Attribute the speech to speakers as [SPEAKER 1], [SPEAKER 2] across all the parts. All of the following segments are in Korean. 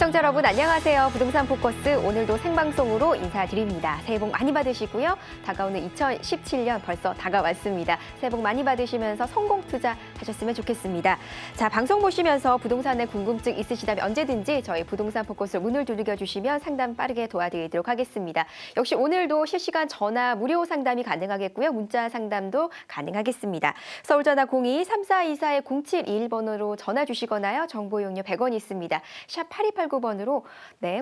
[SPEAKER 1] 시청자 여러분 안녕하세요. 부동산 포커스 오늘도 생방송으로 인사드립니다. 새해 복 많이 받으시고요. 다가오는 2017년 벌써 다가왔습니다. 새해 복 많이 받으시면서 성공 투자하셨으면 좋겠습니다. 자, 방송 보시면서 부동산에 궁금증 있으시다면 언제든지 저희 부동산 포커스 문을 두들겨 주시면 상담 빠르게 도와드리도록 하겠습니다. 역시 오늘도 실시간 전화 무료 상담이 가능하겠고요. 문자 상담도 가능하겠습니다. 서울전화 02-3424-0721번으로 전화 주시거나요. 정보 이용료 100원 있습니다. 샵 8289번으로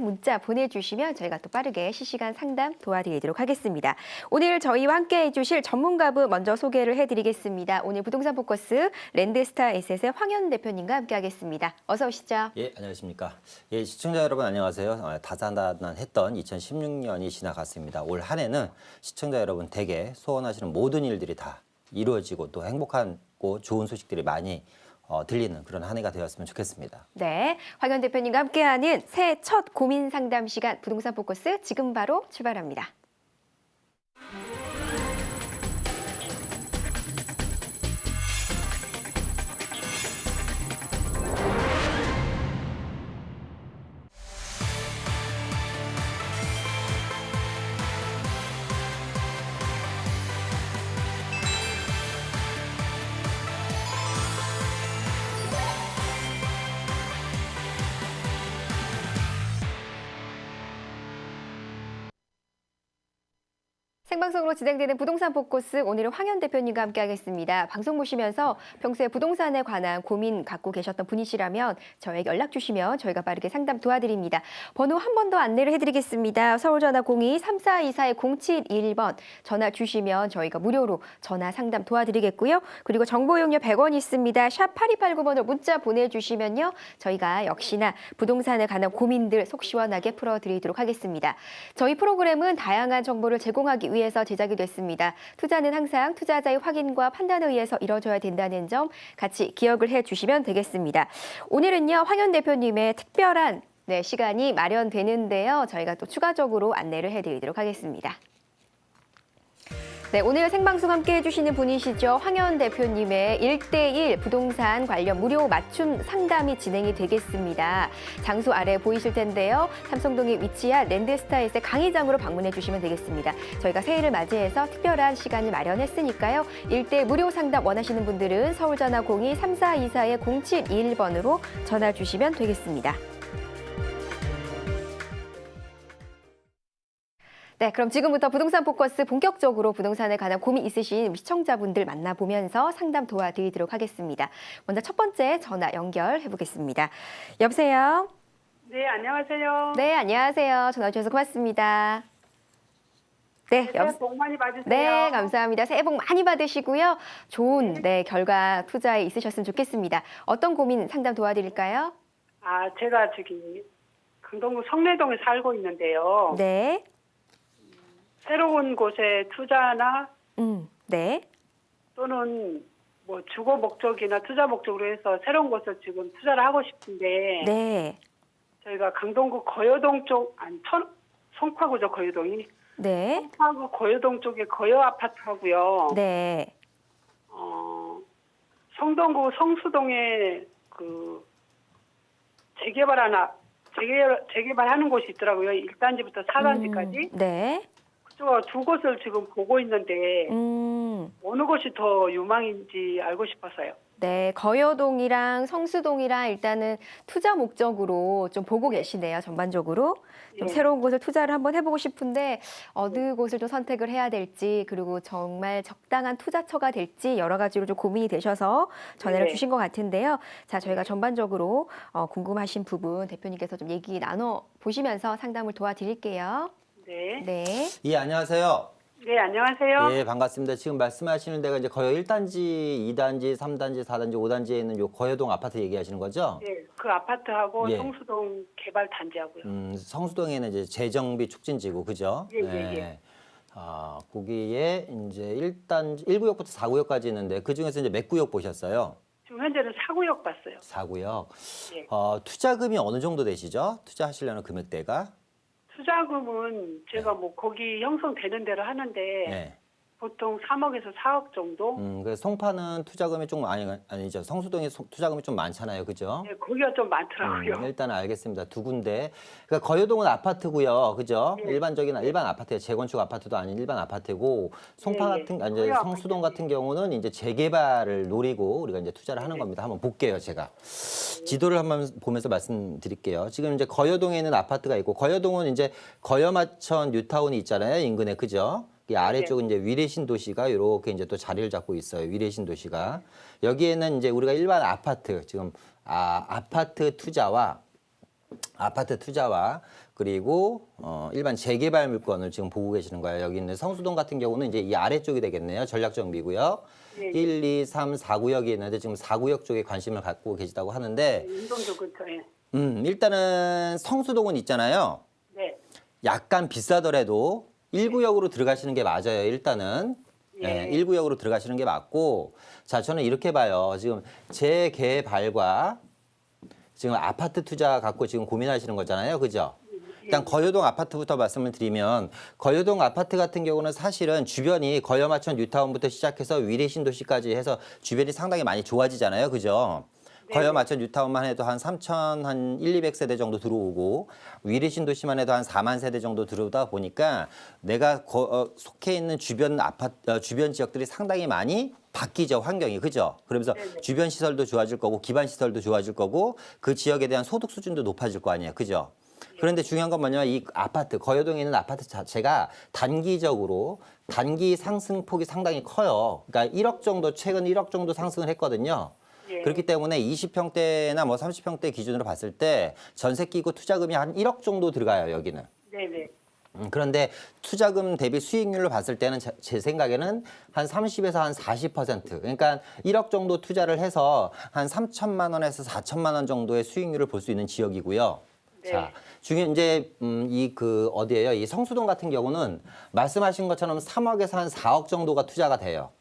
[SPEAKER 1] 문자 보내주시면 저희가 또 빠르게 실시간 상담 도와드리도록 하겠습니다. 오늘 저희와 함께 해주실 전문가분 먼저 소개를 해드리겠습니다. 오늘 부동산 포커스 랜드스타 에셋의 황현 대표님과 함께하겠습니다. 어서 오시죠.
[SPEAKER 2] 예, 안녕하십니까. 예, 시청자 여러분 안녕하세요. 다산다난했던 2016년이 지나갔습니다. 올 한 해는 시청자 여러분 댁에 소원하시는 모든 일들이 다 이루어지고 또 행복하고 좋은 소식들이 많이 들리는 그런 한 해가 되었으면 좋겠습니다.
[SPEAKER 1] 네, 황현 대표님과 함께하는 새해 첫 고민 상담 시간 부동산 포커스 지금 바로 출발합니다. 생방송으로 진행되는 부동산 포커스 오늘은 황현 대표님과 함께하겠습니다. 방송 보시면서 평소에 부동산에 관한 고민 갖고 계셨던 분이시라면 저에게 연락 주시면 저희가 빠르게 상담 도와드립니다. 번호 한 번 더 안내를 해드리겠습니다. 서울전화 02-3424-0721번 전화 주시면 저희가 무료로 전화 상담 도와드리겠고요. 그리고 정보 이용료 100원 있습니다. 샵 8289번으로 문자 보내주시면요. 저희가 역시나 부동산에 관한 고민들 속 시원하게 풀어드리도록 하겠습니다. 저희 프로그램은 다양한 정보를 제공하기 위해서 제작이 됐습니다. 투자는 항상 투자자의 확인과 판단에 의해서 이루어져야 된다는 점 같이 기억을 해주시면 되겠습니다. 오늘은요, 황현 대표님의 특별한 시간이 마련되는데요. 저희가 또 추가적으로 안내를 해드리도록 하겠습니다. 네, 오늘 생방송 함께 해주시는 분이시죠. 황현 대표님의 1대1 부동산 관련 무료 맞춤 상담이 진행이 되겠습니다. 장소 아래 보이실 텐데요. 삼성동에 위치한 랜드스타에셋 강의장으로 방문해 주시면 되겠습니다. 저희가 새해를 맞이해서 특별한 시간을 마련했으니까요. 1대1 무료 상담 원하시는 분들은 서울전화 02-3424-0721번으로 전화 주시면 되겠습니다. 네, 그럼 지금부터 부동산 포커스 본격적으로 부동산에 관한 고민 있으신 시청자분들 만나보면서 상담 도와드리도록 하겠습니다. 먼저 첫 번째 전화 연결해 보겠습니다. 여보세요?
[SPEAKER 3] 네, 안녕하세요.
[SPEAKER 1] 네, 안녕하세요. 전화 주셔서 고맙습니다. 네,
[SPEAKER 3] 새해 복 많이 받으세요.
[SPEAKER 1] 네, 감사합니다. 새해 복 많이 받으시고요. 좋은 결과 투자에 있으셨으면 좋겠습니다. 어떤 고민 상담 도와드릴까요?
[SPEAKER 3] 제가 저기 강동구 성내동에 살고 있는데요.
[SPEAKER 1] 네.
[SPEAKER 3] 새로운 곳에 투자나
[SPEAKER 1] 네.
[SPEAKER 3] 또는 뭐 주거 목적이나 투자 목적으로 해서 새로운 곳을 지금 투자를 하고 싶은데
[SPEAKER 1] 네.
[SPEAKER 3] 저희가 강동구 거여동 쪽, 송파구죠, 거여동이.
[SPEAKER 1] 네.
[SPEAKER 3] 송파구 거여동 쪽에 거여 아파트하고요.
[SPEAKER 1] 네.
[SPEAKER 3] 성동구 성수동에 그 재개발하는 곳이 있더라고요. 1단지부터 4단지까지.
[SPEAKER 1] 네.
[SPEAKER 3] 두 곳을 지금 보고 있는데 어느 곳이 더 유망인지 알고 싶어서요.
[SPEAKER 1] 네, 거여동이랑 성수동이랑 일단은 투자 목적으로 좀 보고 계시네요, 전반적으로. 좀
[SPEAKER 3] 예.
[SPEAKER 1] 새로운 곳을 투자를 한번 해보고 싶은데 어느 곳을 좀 선택을 해야 될지 그리고 정말 적당한 투자처가 될지 여러 가지로 좀 고민이 되셔서 전화를
[SPEAKER 3] 네.
[SPEAKER 1] 주신 것 같은데요. 자, 저희가 전반적으로 궁금하신 부분 대표님께서 좀 얘기 나눠보시면서 상담을 도와드릴게요.
[SPEAKER 3] 네.
[SPEAKER 1] 네.
[SPEAKER 2] 예, 안녕하세요.
[SPEAKER 3] 네, 안녕하세요.
[SPEAKER 2] 예, 반갑습니다. 지금 말씀하시는 데가 이제 거여 1단지, 2단지, 3단지, 4단지, 5단지에 있는 요 거여동 아파트 얘기하시는 거죠?
[SPEAKER 3] 네, 그 아파트하고
[SPEAKER 2] 예.
[SPEAKER 3] 성수동 개발 단지하고요.
[SPEAKER 2] 성수동에는 이제 재정비 촉진지구, 그죠?
[SPEAKER 3] 예.
[SPEAKER 2] 거기에 이제 1단지, 1구역부터 4구역까지 있는데 그 중에서 이제 몇 구역 보셨어요?
[SPEAKER 3] 지금 현재는 4구역 봤어요.
[SPEAKER 2] 4구역.
[SPEAKER 3] 예.
[SPEAKER 2] 투자금이 어느 정도 되시죠? 투자하시려는 금액대가?
[SPEAKER 3] 투자금은 제가 뭐 거기 형성되는 대로 하는데
[SPEAKER 2] 네.
[SPEAKER 3] 보통 3억에서 4억 정도?
[SPEAKER 2] 그 송파는 투자금이 좀 아니죠. 성수동이 투자금이 좀 많잖아요, 그죠?
[SPEAKER 3] 네, 거기가 좀 많더라고요.
[SPEAKER 2] 일단 알겠습니다. 두 군데. 그러니까 거여동은 아파트고요, 그죠?
[SPEAKER 3] 네.
[SPEAKER 2] 일반 아파트예요. 재건축 아파트도 아닌 일반 아파트고, 송파
[SPEAKER 3] 네, 네.
[SPEAKER 2] 같은 이제
[SPEAKER 3] 거여
[SPEAKER 2] 성수동
[SPEAKER 3] 아파트.
[SPEAKER 2] 같은 경우는 이제 재개발을 노리고 우리가 이제 투자를 하는
[SPEAKER 3] 네.
[SPEAKER 2] 겁니다. 한번 볼게요, 제가. 지도를 한번 보면서 말씀드릴게요. 지금 이제 거여동에 있는 아파트가 있고, 거여동은 이제 거여마천 뉴타운이 있잖아요, 인근에, 그죠? 이 아래쪽은 이제 위례신 도시가 이렇게 이제 또 자리를 잡고 있어요. 위례신 도시가. 여기에는 이제 우리가 일반 아파트, 지금 아파트 투자와 그리고 일반 재개발 물건을 지금 보고 계시는 거예요. 여기 있는 성수동 같은 경우는 이제 이 아래쪽이 되겠네요. 전략정비고요.
[SPEAKER 3] 네.
[SPEAKER 2] 1, 2, 3, 4구역이 있는데 지금 4구역 쪽에 관심을 갖고 계시다고 하는데
[SPEAKER 3] 운동도 근처에.
[SPEAKER 2] 일단은 성수동은 있잖아요.
[SPEAKER 3] 네.
[SPEAKER 2] 약간 비싸더라도 1구역으로 들어가시는 게 맞아요. 일단은.
[SPEAKER 3] 예.
[SPEAKER 2] 1구역으로 들어가시는 게 맞고 자, 저는 이렇게 봐요. 지금 재개발과 지금 아파트 투자 갖고 지금 고민하시는 거잖아요. 그죠? 일단 거여동 아파트부터 말씀을 드리면 거여동 아파트 같은 경우는 사실은 주변이 거여마천 뉴타운부터 시작해서 위례신도시까지 해서 주변이 상당히 많이 좋아지잖아요. 그죠? 거여마천 뉴타운만 해도 한 3천 한 1, 200세대 정도 들어오고 위례신도시만 해도 한 4만 세대 정도 들어오다 보니까 내가 속해 있는 주변 주변 지역들이 상당히 많이 바뀌죠, 환경이. 그죠? 그러면서 주변 시설도 좋아질 거고 기반 시설도 좋아질 거고 그 지역에 대한 소득 수준도 높아질 거 아니에요. 그죠? 그런데 중요한 건 뭐냐면 이 아파트, 거여동에 있는 아파트 자체가 단기 상승폭이 상당히 커요. 그러니까 1억 정도, 최근 1억 정도 상승을 했거든요.
[SPEAKER 3] 예.
[SPEAKER 2] 그렇기 때문에 20평대나 뭐 30평대 기준으로 봤을 때 전세 끼고 투자금이 한 1억 정도 들어가요, 여기는.
[SPEAKER 3] 네네.
[SPEAKER 2] 그런데 투자금 대비 수익률로 봤을 때는 제 생각에는 한 30에서 한 40%. 그러니까 1억 정도 투자를 해서 한 3천만 원에서 4천만 원 정도의 수익률을 볼 수 있는 지역이고요.
[SPEAKER 3] 네.
[SPEAKER 2] 자, 이제 어디예요? 이 성수동 같은 경우는 말씀하신 것처럼 3억에서 한 4억 정도가 투자가 돼요.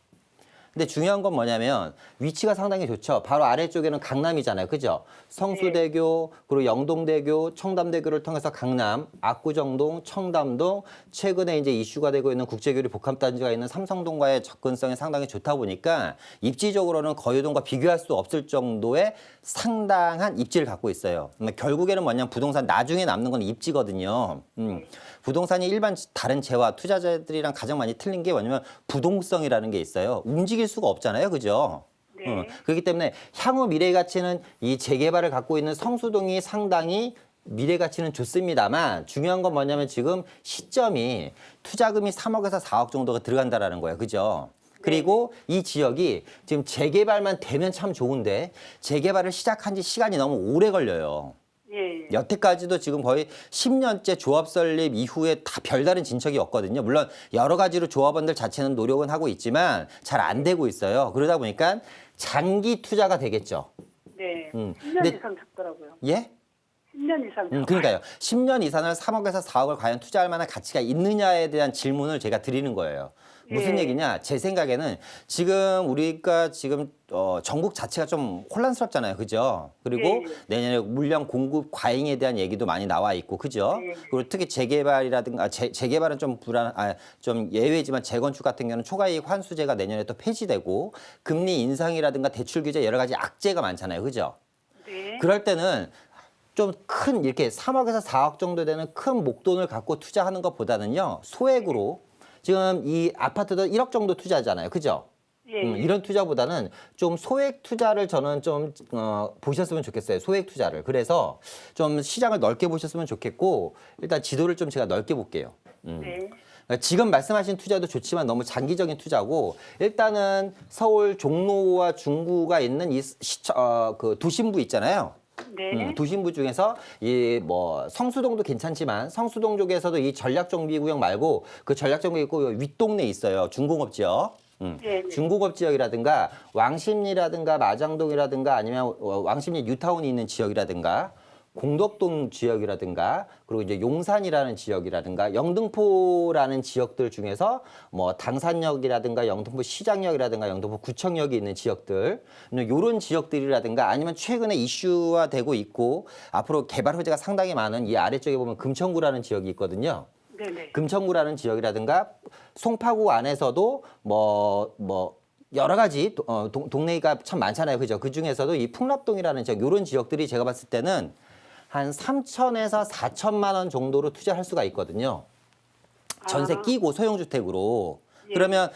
[SPEAKER 2] 근데 중요한 건 뭐냐면 위치가 상당히 좋죠. 바로 아래쪽에는 강남이잖아요. 그죠? 성수대교, 그리고 영동대교, 청담대교를 통해서 강남, 압구정동, 청담동, 최근에 이제 이슈가 되고 있는 국제교류 복합단지가 있는 삼성동과의 접근성이 상당히 좋다 보니까 입지적으로는 거여동과 비교할 수 없을 정도의 상당한 입지를 갖고 있어요. 결국에는 뭐냐면 부동산 나중에 남는 건 입지거든요. 부동산이 일반 다른 재화 투자자들이랑 가장 많이 틀린 게 뭐냐면 부동성이라는 게 있어요. 움직일 수가 없잖아요. 그죠?
[SPEAKER 3] 네.
[SPEAKER 2] 그렇기 때문에 향후 미래 가치는 이 재개발을 갖고 있는 성수동이 상당히 미래 가치는 좋습니다만 중요한 건 뭐냐면 지금 시점이 투자금이 3억에서 4억 정도가 들어간다라는 거예요. 그죠? 그리고 이 지역이 지금 재개발만 되면 참 좋은데 재개발을 시작한 지 시간이 너무 오래 걸려요.
[SPEAKER 3] 예.
[SPEAKER 2] 여태까지도 지금 거의 10년째 조합 설립 이후에 다 별다른 진척이 없거든요. 물론 여러 가지로 조합원들 자체는 노력은 하고 있지만 잘 안 되고 있어요. 그러다 보니까 장기 투자가 되겠죠.
[SPEAKER 3] 네. 10년
[SPEAKER 2] 근데-
[SPEAKER 3] 이상 잡더라고요.
[SPEAKER 2] 예?
[SPEAKER 3] 10년 이상 잡.
[SPEAKER 2] 그러니까요. 10년 이상을 3억에서 4억을 과연 투자할 만한 가치가 있느냐에 대한 질문을 제가 드리는 거예요. 무슨
[SPEAKER 3] 예.
[SPEAKER 2] 얘기냐? 제 생각에는 지금 우리가 지금 전국 자체가 좀 혼란스럽잖아요. 그죠? 그리고
[SPEAKER 3] 예.
[SPEAKER 2] 내년에 물량 공급 과잉에 대한 얘기도 많이 나와 있고, 그죠?
[SPEAKER 3] 예.
[SPEAKER 2] 그리고 특히 재개발이라든가, 재개발은 좀 좀 예외지만 재건축 같은 경우는 초과이익 환수제가 내년에 또 폐지되고, 금리 인상이라든가 대출 규제 여러 가지 악재가 많잖아요. 그죠?
[SPEAKER 3] 네.
[SPEAKER 2] 그럴 때는 좀 큰 이렇게 3억에서 4억 정도 되는 큰 목돈을 갖고 투자하는 것보다는요. 소액으로 지금 이 아파트도 1억 정도 투자하잖아요. 그죠?
[SPEAKER 3] 예.
[SPEAKER 2] 이런 투자보다는 좀 소액 투자를 저는 좀 보셨으면 좋겠어요. 소액 투자를. 그래서 좀 시장을 넓게 보셨으면 좋겠고 일단 지도를 좀 제가 넓게 볼게요.
[SPEAKER 3] 네.
[SPEAKER 2] 지금 말씀하신 투자도 좋지만 너무 장기적인 투자고 일단은 서울 종로와 중구가 있는 이 그 도심부 있잖아요.
[SPEAKER 3] 네.
[SPEAKER 2] 도심부 중에서 이 뭐 성수동도 괜찮지만 성수동 쪽에서도 이 전략정비구역 말고 그 전략정비구역 윗동네 있어요. 중공업 지역.
[SPEAKER 3] 예.
[SPEAKER 2] 중공업 지역이라든가 왕십리라든가 마장동이라든가 아니면 왕십리 뉴타운이 있는 지역이라든가 공덕동 지역이라든가 그리고 이제 용산이라는 지역이라든가 영등포라는 지역들 중에서 뭐 당산역이라든가 영등포 시장역이라든가 영등포 구청역이 있는 지역들 이런 지역들이라든가 아니면 최근에 이슈화되고 있고 앞으로 개발 호재가 상당히 많은 이 아래쪽에 보면 금천구라는 지역이 있거든요.
[SPEAKER 3] 네네.
[SPEAKER 2] 금천구라는 지역이라든가 송파구 안에서도 여러 가지 동네가 참 많잖아요. 그죠? 그 중에서도 이 풍납동이라는 지역, 이런 지역들이 제가 봤을 때는 한 3천에서 4천만 원 정도로 투자할 수가 있거든요. 전세 끼고 소형주택으로.
[SPEAKER 3] 예.
[SPEAKER 2] 그러면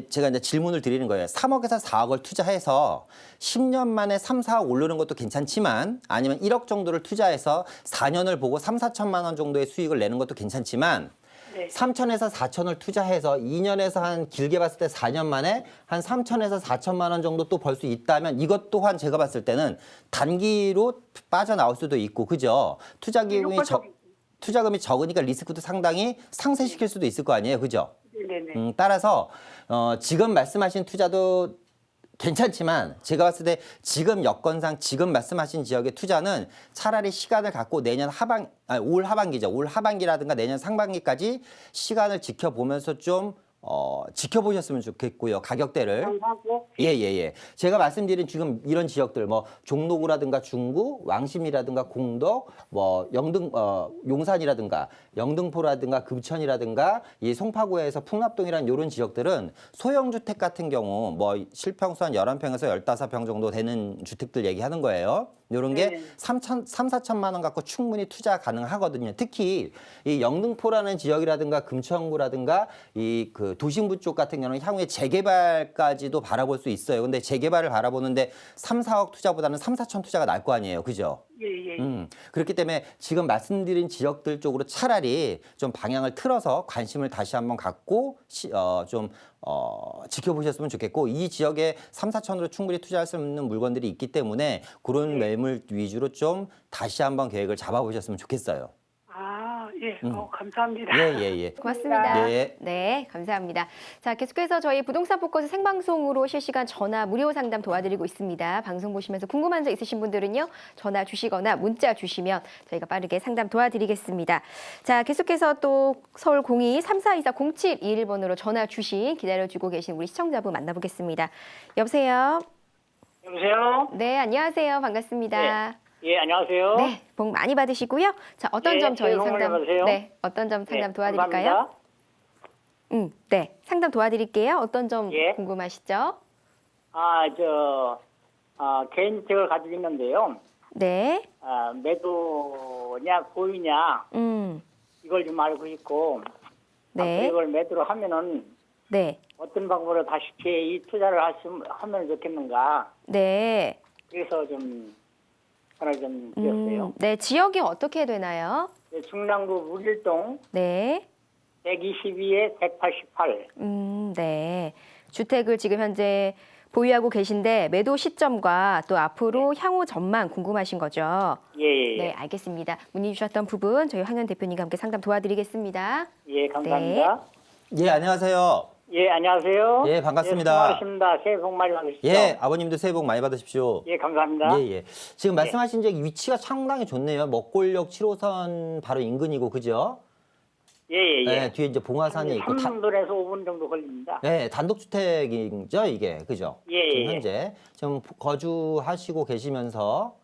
[SPEAKER 2] 제가 이제 질문을 드리는 거예요. 3억에서 4억을 투자해서 10년 만에 3, 4억 오르는 것도 괜찮지만, 아니면 1억 정도를 투자해서 4년을 보고 3, 4천만 원 정도의 수익을 내는 것도 괜찮지만,
[SPEAKER 3] 네.
[SPEAKER 2] 3천에서 4천을 투자해서 2년에서 한 길게 봤을 때 4년 만에 한 3천에서 4천만 원 정도 또 벌 수 있다면, 이것 또한 제가 봤을 때는 단기로 빠져나올 수도 있고, 그죠? 투자금이 적으니까 리스크도 상당히 상쇄시킬 수도 있을 거 아니에요, 그죠?
[SPEAKER 3] 네네.
[SPEAKER 2] 따라서 지금 말씀하신 투자도 괜찮지만, 제가 봤을 때 지금 여건상 지금 말씀하신 지역의 투자는 차라리 시간을 갖고 올 하반기죠. 올 하반기라든가 내년 상반기까지 시간을 지켜보면서 좀 지켜보셨으면 좋겠고요. 가격대를.
[SPEAKER 3] 하고
[SPEAKER 2] 예. 제가 말씀드린 지금 이런 지역들, 종로구라든가 중구, 왕십리라든가 공덕, 용산이라든가 영등포라든가 금천이라든가 이 송파구에서 풍납동이라는 이런 지역들은 소형주택 같은 경우 실평수 한 11평에서 15평 정도 되는 주택들 얘기하는 거예요. 이런 게
[SPEAKER 3] 네.
[SPEAKER 2] 3, 4천만 원 갖고 충분히 투자 가능하거든요. 특히 이 영등포라는 지역이라든가 금천구라든가 이 그 도심부 쪽 같은 경우는 향후에 재개발까지도 바라볼 수 있어요. 근데 재개발을 바라보는데 3, 4억 투자보다는 3, 4천 투자가 날 거 아니에요. 그죠?
[SPEAKER 3] 예예.
[SPEAKER 2] 그렇기 때문에 지금 말씀드린 지역들 쪽으로 차라리 좀 방향을 틀어서 관심을 다시 한번 갖고 지켜보셨으면 좋겠고, 이 지역에 3, 4천으로 충분히 투자할 수 있는 물건들이 있기 때문에 그런 매물 위주로 좀 다시 한번 계획을 잡아보셨으면 좋겠어요.
[SPEAKER 3] 예. 감사합니다.
[SPEAKER 2] 예.
[SPEAKER 1] 고맙습니다.
[SPEAKER 2] 네.
[SPEAKER 1] 네, 감사합니다. 자, 계속해서 저희 부동산 포커스 생방송으로 실시간 전화 무료 상담 도와드리고 있습니다. 방송 보시면서 궁금한 점 있으신 분들은요, 전화 주시거나 문자 주시면 저희가 빠르게 상담 도와드리겠습니다. 자, 계속해서 또 서울 02-3424-0721번으로 전화 주신 기다려주고 계신 우리 시청자분 만나보겠습니다. 여보세요?
[SPEAKER 4] 여보세요?
[SPEAKER 1] 네, 안녕하세요. 반갑습니다.
[SPEAKER 4] 예, 안녕하세요.
[SPEAKER 1] 네, 복 많이 받으시고요. 자, 어떤
[SPEAKER 4] 네,
[SPEAKER 1] 점 저희
[SPEAKER 4] 새해 복 많이
[SPEAKER 1] 상담,
[SPEAKER 4] 받으세요.
[SPEAKER 1] 네, 어떤 점 상담
[SPEAKER 4] 네,
[SPEAKER 1] 도와드릴까요?
[SPEAKER 4] 감사합니다.
[SPEAKER 1] 네, 상담 도와드릴게요. 어떤 점
[SPEAKER 4] 예.
[SPEAKER 1] 궁금하시죠?
[SPEAKER 4] 개인주택을 가지고 있는데요.
[SPEAKER 1] 네,
[SPEAKER 4] 매도냐, 보유냐, 이걸 좀 알고 있고,
[SPEAKER 1] 네,
[SPEAKER 4] 이걸 매도를 하면은
[SPEAKER 1] 네,
[SPEAKER 4] 어떤 방법으로 다시 이 투자를 하면 좋겠는가.
[SPEAKER 1] 네.
[SPEAKER 4] 그래서 좀 전화를 좀 드렸어요.
[SPEAKER 1] 네, 지역이 어떻게 되나요?
[SPEAKER 4] 네, 중랑구 무길동
[SPEAKER 1] 네,
[SPEAKER 4] 122에 188.
[SPEAKER 1] 네. 주택을 지금 현재 보유하고 계신데 매도 시점과 또 앞으로 향후 전망 궁금하신 거죠?
[SPEAKER 4] 예.
[SPEAKER 1] 네, 알겠습니다. 문의 주셨던 부분 저희 황현 대표님과 함께 상담 도와드리겠습니다.
[SPEAKER 4] 예, 감사합니다.
[SPEAKER 2] 예, 안녕하세요.
[SPEAKER 4] 예, 안녕하세요.
[SPEAKER 2] 예, 반갑습니다.
[SPEAKER 4] 예, 수고하셨습니다. 새해 복 많이 받으십시오.
[SPEAKER 2] 예, 아버님도 새해 복 많이 받으십시오.
[SPEAKER 4] 예, 감사합니다.
[SPEAKER 2] 예. 지금 말씀하신 지역 위치가 상당히 좋네요. 먹골역 7호선 바로 인근이고, 그죠?
[SPEAKER 4] 예.
[SPEAKER 2] 네, 뒤에 이제 봉화산이 있고.
[SPEAKER 4] 3분에서 5분 정도 걸립니다.
[SPEAKER 2] 네, 단독주택이죠, 이게. 그죠?
[SPEAKER 4] 예.
[SPEAKER 2] 지금 현재. 지금 거주하시고 계시면서